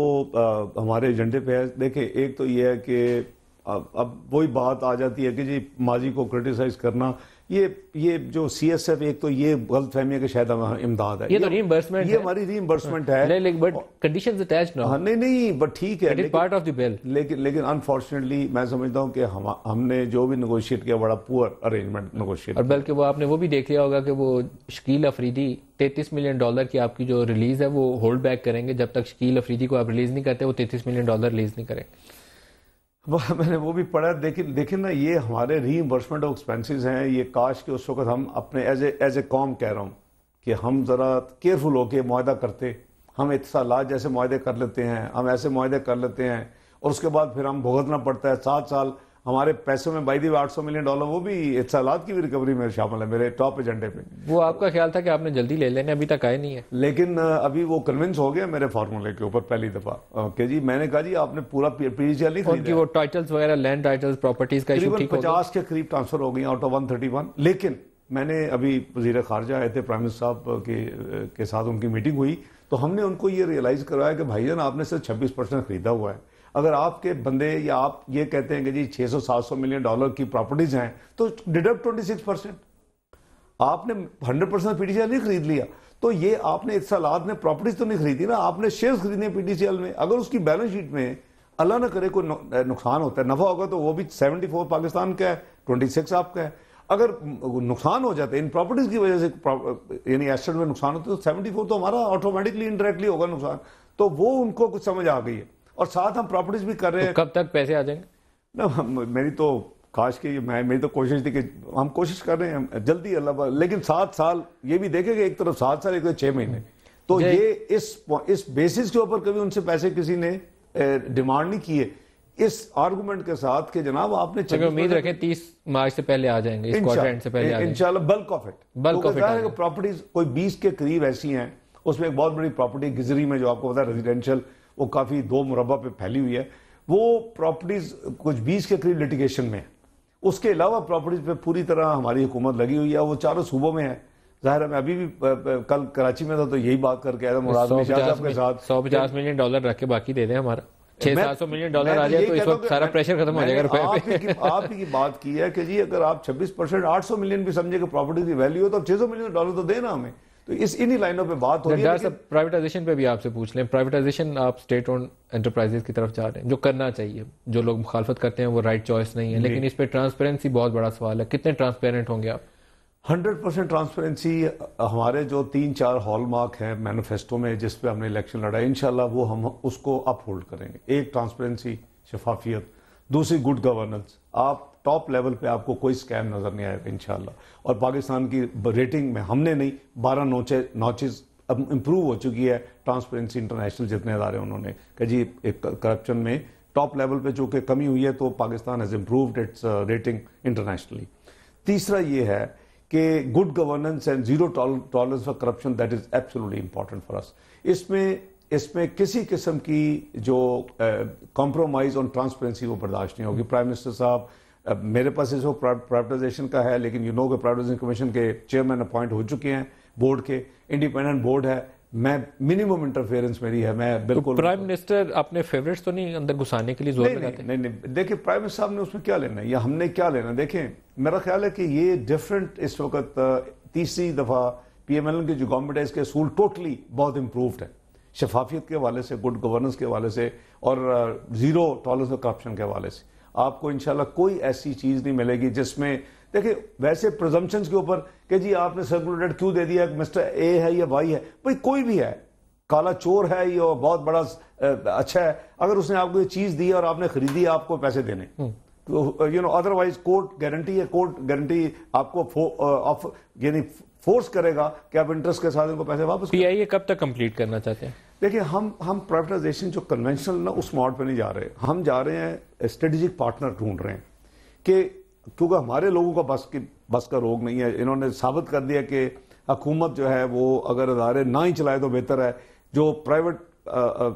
हमारे एजेंडे पे है। देखिए, एक तो ये है कि अब वही बात आ जाती है कि जी माजी को क्रिटिसाइज करना, ये जो CSF, एक तो ये गलतफहमी है कि शायद इमदाद है, ये तो रीइंबर्समेंट है, ये हमारी रीइंबर्समेंट है, बट कंडीशंस अटैच्ड ना। नहीं बट ठीक है, पार्ट ऑफ द बिल। लेकिन अनफॉर्चुनेटली मैं समझता हूँ कि हमने जो भी नेगोशिएट किया बड़ा पुअर अरेंजमेंट नेगोशिएट, और बल्कि वो आपने वो भी देख लिया होगा कि वो शकील अफरीदी $33 मिलियन की आपकी जो रिलीज है वो होल्ड बैक करेंगे, जब तक शकील अफरीदी को आप रिलीज नहीं करते वो $33 मिलियन रिलीज नहीं करें। मैंने वो भी पढ़ा। देखिए ना, ये हमारे रीइंबर्समेंट ऑफ एक्सपेंसेस हैं, ये काश के उस वक्त हम अपने एज ए कॉम कह रहा हूँ कि हम ज़रा केयरफुल होकर मुआहदा करते। हम इत्तसालात जैसे मुआहदे कर लेते हैं, हम ऐसे मुआहदे कर लेते हैं और उसके बाद फिर हम भुगतना पड़ता है 7 साल। हमारे पैसों में बाई $800 मिलियन, वो भी इत्तसालात की भी रिकवरी में शामिल है मेरे टॉप एजेंडे पे। वो आपका ख्याल था कि आपने जल्दी ले लेने, अभी तक आए नहीं है, लेकिन अभी वो कन्विंस हो गया मेरे फार्मूले के ऊपर पहली दफा कि जी मैंने कहा जी आपने पूरा PGCL नहीं खरीदा। वो टाइटल्स वगैरह, लैंड टाइटल्स, प्रॉपर्टीज का इशू ठीक हो गया, 50 के करीब ट्रांसफर हो गई आउट ऑफ 131। लेकिन मैंने अभी वजीर खारजा आए थे, प्राइम मिनिस्टर साहब के साथ उनकी मीटिंग हुई, तो हमने उनको ये रियलाइज करवाया कि भाईजान आपने सिर्फ 26% खरीदा हुआ है। अगर आपके बंदे या आप ये कहते हैं कि जी $600-700 मिलियन की प्रॉपर्टीज हैं तो डिडक्ट 26%। आपने 100% PTCL नहीं खरीद लिया, तो ये आपने इत्तसालात ने प्रॉपर्टीज तो नहीं खरीदी ना, आपने शेयर्स खरीदने PTCL में। अगर उसकी बैलेंस शीट में अल्लाह न करे कोई नुकसान होता है, नफा होगा तो वो भी 74 पाकिस्तान का है, 26 आपका है। अगर नुकसान हो जाता है इन प्रॉपर्टीज की वजह से, यानी एसेट में नुकसान होता है, तो 74 तो हमारा ऑटोमेटिकली इनडायरेक्टली होगा नुकसान। तो वो उनको कुछ समझ आ गई है। और साथ हम प्रॉपर्टीज भी कर रहे हैं। कब तक पैसे आ जाएंगे? ना मेरी तो काश की मेरी तो कोशिश थी कि हम कोशिश कर रहे हैं जल्दी अल्लाह, लेकिन 7 साल ये भी देखेंगे, एक तरफ 7 साल एक तरफ 6 महीने। तो ये इस बेसिस के ऊपर कभी उनसे पैसे किसी ने डिमांड नहीं किए, इस आर्गुमेंट के साथ कि जनाब आपने उम्मीद रखें 30 मार्च से पहले आ जाएंगे, इस क्वार्टर एंड से पहले इंशाल्लाह बल्क ऑफ इट। प्रॉपर्टीज कोई 20 के करीब ऐसी हैं, उसमें एक बहुत बड़ी प्रॉपर्टी गिजरी में जो आपको पता है रेजिडेंशियल, वो काफी 2 मुरब्बा पे फैली हुई है, वो प्रॉपर्टीज कुछ 20 के करीब लिटिगेशन में है। उसके अलावा प्रॉपर्टीज पे पूरी तरह हमारी हुकूमत लगी हुई है, वो चारों सूबों में है। जाहिर है मैं अभी भी कल कराची में था तो यही बात करके आया था मुराद निशात साहब के साथ। $150 मिलियन रख के बाकी दे दें, हमारा $600-700 मिलियन आ जाए तो इस वक्त सारा प्रेशर खत्म हो जाएगा रुपए पे। आप ही की बात की है कि जी अगर आप 26% 800 मिलियन भी समझे कि प्रॉपर्टी की वैल्यू हो तो $600 मिलियन तो देना हमें। तो इन्हीं लाइनों पे बात हो रही है। प्राइवेटाइजेशन पे भी आपसे पूछ लें, प्राइवेटाइजेशन आप स्टेट ओन्ड एंटरप्राइजेस की तरफ जा रहे हैं, जो करना चाहिए, जो लोग मुखालफत करते हैं वो राइट चॉइस नहीं है, लेकिन इस पे ट्रांसपेरेंसी बहुत बड़ा सवाल है, कितने ट्रांसपेरेंट होंगे आप? 100% ट्रांसपेरेंसी हमारे जो 3-4 हॉलमार्क हैं मैनिफेस्टो में जिस पे हमने इलेक्शन लड़ा, इंशाल्लाह वो हम उसको अपहोल्ड करेंगे। एक ट्रांसपेरेंसी, शफाफियत, दूसरी गुड गवर्नेंस। आप टॉप लेवल पे आपको कोई स्कैम नजर नहीं आएगा इंशाल्लाह। और पाकिस्तान की रेटिंग में हमने नहीं 12 नॉचेस अब इंप्रूव हो चुकी है। ट्रांसपेरेंसी इंटरनेशनल जितने इदारे उन्होंने कहा जी एक करप्शन में टॉप लेवल पे जो कि कमी हुई है तो Pakistan has improved it's rating internationally. तीसरा ये है कि good governance and zero tolerance for corruption, that is absolutely important for us. इसमें किसी किस्म की जो कॉम्प्रोमाइज ऑन ट्रांसपेरेंसी वो बर्दाश्त नहीं होगी। प्राइम मिनिस्टर साहब मेरे पास इस वक्त प्राइवेटाइजेशन का है, लेकिन यू नो कि प्राइवेटाइजेशन कमीशन के चेयरमैन अपॉइंट हो चुके हैं, बोर्ड के इंडिपेंडेंट बोर्ड है, मैं मिनिमम इंटरफेरेंस मेरी है, मैं बिल्कुल। प्राइम मिनिस्टर अपने फेवरेट्स तो नहीं अंदर घुसाने के लिए जोर लगाते? नहीं, देखिए प्राइम मिनिस्टर साहब ने उसमें क्या लेना है या हमने क्या लेना। देखें मेरा ख्याल है कि ये डिफरेंट इस वक्त तीसरी दफा PMLN की जो गवर्नमेंट है इसके असूल टोटली बहुत इंप्रूव्ड है, शफाफियत के हवाले से, गुड गवर्नेंस के हवाले से और जीरो टॉलरेंस ऑफ करप्शन के हवाले से। आपको इंशाल्लाह कोई ऐसी चीज नहीं मिलेगी जिसमें, देखिए वैसे प्रिजम्पशंस के ऊपर कि जी आपने सर्कुलेटेड क्यों दे दिया, मिस्टर ए है या वाई है, भाई कोई भी है, काला चोर है या बहुत बड़ा अच्छा है, अगर उसने आपको ये चीज दी और आपने खरीदी आपको पैसे देने, you know, otherwise court guarantee है, कोर्ट गारंटी आपको यानी फोर्स करेगा कि आप इंटरेस्ट के साथ इनको पैसे वापस। PIA कब तक कंप्लीट करना चाहते हैं? देखिए हम प्राइवेटाइजेशन जो कन्वेंशनल ना उस मॉड पे नहीं जा रहे, हम जा रहे हैं स्ट्रेटेजिक पार्टनर ढूंढ रहे हैं कि क्योंकि हमारे लोगों का बस का रोग नहीं है। इन्होंने साबित कर दिया कि हुकूमत जो है वो अगर अदारे ना ही चलाए तो बेहतर है। जो प्राइवेट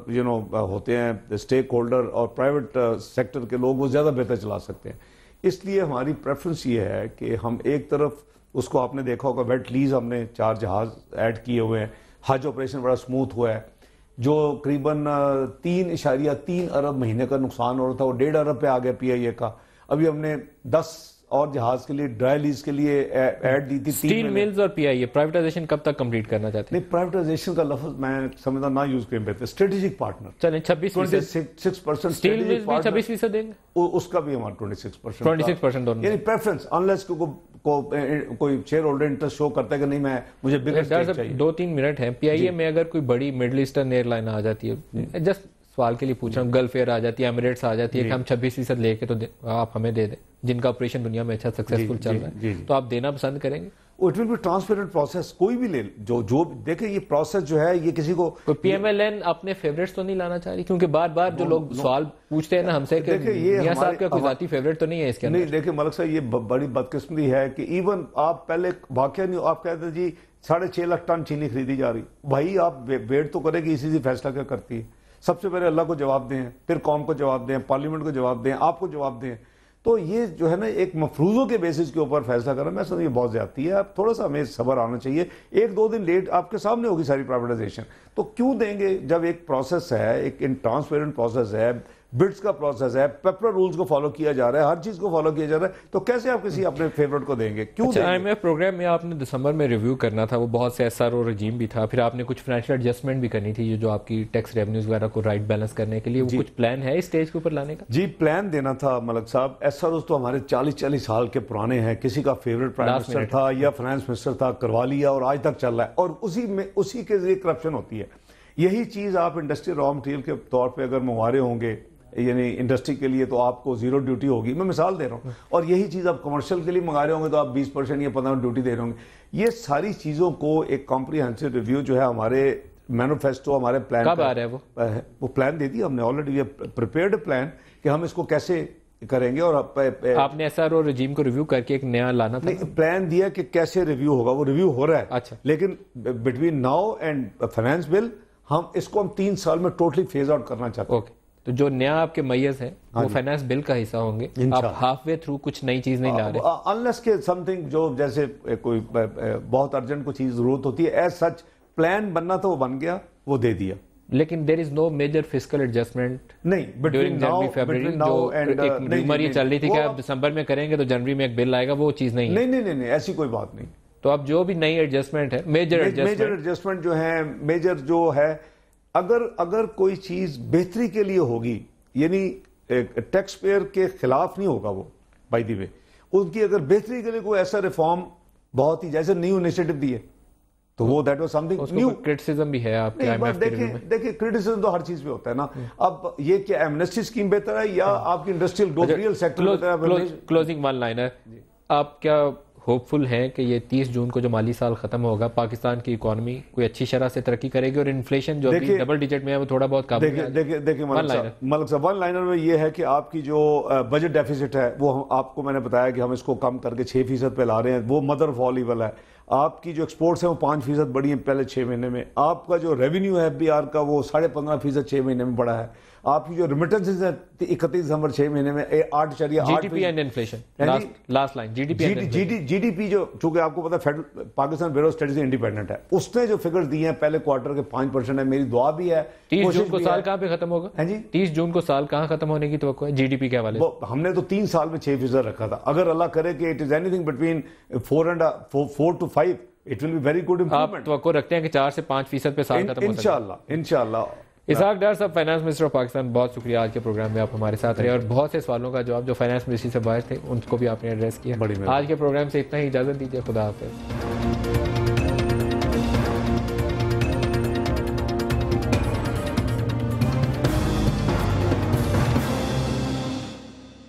यू नो होते हैं स्टेक होल्डर और प्राइवेट सेक्टर के लोग वो ज़्यादा बेहतर चला सकते हैं। इसलिए हमारी प्रेफरेंस ये है कि हम एक तरफ उसको, आपने देखा होगा वेट लीज हमने 4 जहाज ऐड किए हुए हैं, हज ऑपरेशन बड़ा स्मूथ हुआ है, जो करीबन 3.3 अरब महीने का नुकसान हो रहा था वो 1.5 अरब पे आ गया PIA का। अभी हमने 10 और जहाज के लिए ड्राई लीज के लिए ऐड दी थी। स्टील मिल्स और PIA प्राइवेटाइजेशन कब तक कंप्लीट करना चाहते हैं? नहीं, प्राइवेटाइजेशन का लफ्ज मैं समझता ना यूज करें, बेहतर स्ट्रेटेजिक पार्टनर। चलें 26% स्टील मिल्स भी 26% देंगे, उसका भी हमारा 26% दोनों, यानी प्रेफरेंस अनलेस कोई शेयर होल्डर इंटरेस्ट शो करता है कि नहीं मुझे बिगर स्टेक चाहिए। 2-3 मिनट है। PIA में अगर कोई बड़ी मिडिल ईस्टर्न एयरलाइन आ जाती है, जस्ट सवाल के लिए पूछ रहा हूँ, गल्फ एयर आ जाती है, एमिरेट्स आ जाती है कि हम 26% लेके तो आप हमें दे दें, जिनका ऑपरेशन दुनिया में अच्छा सक्सेसफुल चल रहा है, तो आप देना पसंद करेंगे? It will be transparent process. कोई भी ले जो देखे ये प्रोसेस जो है ये किसी को PMLN अपने फेवरेट्स तो नहीं लाना चाह रही, क्योंकि बार बार जो लोग सवाल पूछते हैं ना हमसे कि मियां साहब का कोई जाती फेवरेट तो नहीं है इसके अंदर। नहीं, देखिए मलिक साहब ये बड़ी बदकिस्मती है कि इवन आप पहले वाकया नहीं, आप कहते जी 6.5 लाख टन चीनी खरीदी जा रही, भाई आप वेट तो करें कि इसी फैसला क्या करती है। सबसे पहले अल्लाह को जवाब दें, फिर कौम को जवाब दें, पार्लियामेंट को जवाब दें, आपको जवाब दें। तो ये जो है ना एक मफरूजों के बेसिस के ऊपर फैसला करना, मैं समझ ये बहुत ज्यादती है। आप थोड़ा सा हमें सब्र आना चाहिए, 1-2 दिन लेट आपके सामने होगी सारी प्राइवेटाइजेशन, तो क्यों देंगे जब एक प्रोसेस है, एक ट्रांसपेरेंट प्रोसेस है, बिड्स का प्रोसेस है, पेपर रूल्स को फॉलो किया जा रहा है, हर चीज को फॉलो किया जा रहा है, तो कैसे आप किसी अपने फेवरेट को देंगे? क्यों? IMF प्रोग्राम में आपने दिसंबर में रिव्यू करना था, वो बहुत से SRO रजीम भी था, फिर आपने कुछ फाइनेंशियल एडजस्टमेंट भी करनी थी जो आपकी टैक्स रेवेन्यूज वगैरह को राइट बैलेंस करने के लिए, वो कुछ प्लान है इस स्टेज के ऊपर लाने का? जी प्लान देना था मलिक साहब। SROs तो हमारे 40 साल के पुराने हैं, किसी का फेवरेट प्राइम मिनिस्टर था या फाइनेंस मिनिस्टर था, करवा लिया और आज तक चल रहा है, और उसी के जरिए करप्शन होती है। यही चीज़ आप इंडस्ट्रियल रॉ मटेरियल के तौर पे अगर मंगवा रहे होंगे यानी इंडस्ट्री के लिए, तो आपको 0 ड्यूटी होगी। मैं मिसाल दे रहा हूँ। और यही चीज़ आप कमर्शियल के लिए मंगा रहे होंगे तो आप 20% या 15% ड्यूटी दे रहे होंगे। ये सारी चीज़ों को एक कॉम्प्रिहेंसिव रिव्यू जो है हमारे मैनिफेस्टो, हमारे प्लान, कब आ रहा है वो प्लान दे दिया हमने ऑलरेडी, प्रिपेयर्ड प्लान कि हम इसको कैसे करेंगे। और आपने एसआरओ रजीम को रिव्यू करके एक नया लाना था? नहीं, प्लान दिया कि कैसे रिव्यू होगा, वो रिव्यू हो रहा है। अच्छा। लेकिन between now and finance bill हम इसको 3 साल में टोटली फेज आउट करना चाहते हैं। ओके, तो जो नया आपके मैयर्स हैं वो फाइनेंस बिल का हिस्सा होंगे। आप हाफ वे थ्रू कुछ नई चीज नहीं ला रहे? अनलेस के समथिंग जो जैसे कोई बहुत अर्जेंट कोई चीज जरूरत होती है, एज सच प्लान बनना तो वो बन गया, वो दे दिया। लेकिन there is no major fiscal adjustment नहीं ड्यूरिंग जनवरी फरवरी, जो एक रूमर ये चल रही थी कि आप दिसंबर में करेंगे तो जनवरी में एक बिल आएगा, वो चीज नहीं है। नहीं, ऐसी कोई बात नहीं। तो अब जो भी नई एडजस्टमेंट है, मेजर एडजस्टमेंट जो है, मेजर जो है, अगर कोई चीज बेहतरी के लिए होगी, यानी टैक्स पेयर के खिलाफ नहीं होगा वो, बाय द वे, उनकी अगर बेहतरी के लिए कोई ऐसा रिफॉर्म बहुत ही जैसे न्यू इनिशिएटिव दिए तो वो that was something new. Criticism भी है आपके आईएमएफ के रिव्यू में? देखिए क्रिटिसिज्म तो हर चीज पे होता है ना। अब ये क्या एमनेस्टी स्कीम बेहतर है या आपकी इंडस्ट्रियल ग्रोथ रियल सेक्टर बेहतर है? क्लोजिंग वन लाइनर, आप क्या होपफुल हैं कि ये 30 जून को जो माली साल खत्म होगा, पाकिस्तान की इकोनॉमी कोई अच्छी शरह से तरक्की करेगी और इन्फ्लेशन जो अभी डबल डिजिट में है वो थोड़ा बहुत काबू में आ जाए? देखिए मलिक साहब, वन लाइनर में ये है कि आपकी जो बजट डेफिसिट है वो आपको मैंने बताया कि हम इसको कम करके 6% पे ला रहे हैं, वो मदर ऑफ ऑल इवल है। आपकी जो एक्सपोर्ट्स है वो 5% बढ़ी है पहले 6 महीने में। आपका जो रेवेन्यू है एफबीआर का वो 15.5% 6 महीने में बढ़ा है। आपकी जो रिमिटेंसेस है 31 दिसंबर 6 महीने में 8.8। GDP and inflation, last line, GDP जो, चूंकि आपको पता है पाकिस्तान ब्यूरो स्टडीज इंडिपेंडेंट है, उसने जो फिगर दिए हैं पहले क्वार्टर के 5% है। मेरी दुआ भी है 30 जून को साल कहां पे खत्म होगा? हाँ जी, 30 जून को साल कहां खत्म होने की तवक्को है जीडीपी के हवाले? हमने तो 3 साल में 6% रखा था। अगर अल्लाह करे कि it is anything between 4 to 5, it will be very good improvement. आप तवक्को रखते हैं कि 4 से 5% पे साल खत्म हो सकता है? इंशाल्लाह। इसहाक डार साहब, फाइनेंस मिनिस्टर ऑफ पाकिस्तान, बहुत शुक्रिया आज के प्रोग्राम में आप हमारे साथ रहे और बहुत से सवालों का जवाब जो फाइनेंस मिनिस्ट्री से बाहर थे उनको भी आपने एड्रेस किया। आज के प्रोग्राम से इतना ही, इजाजत दीजिए, खुदा हाफिज़।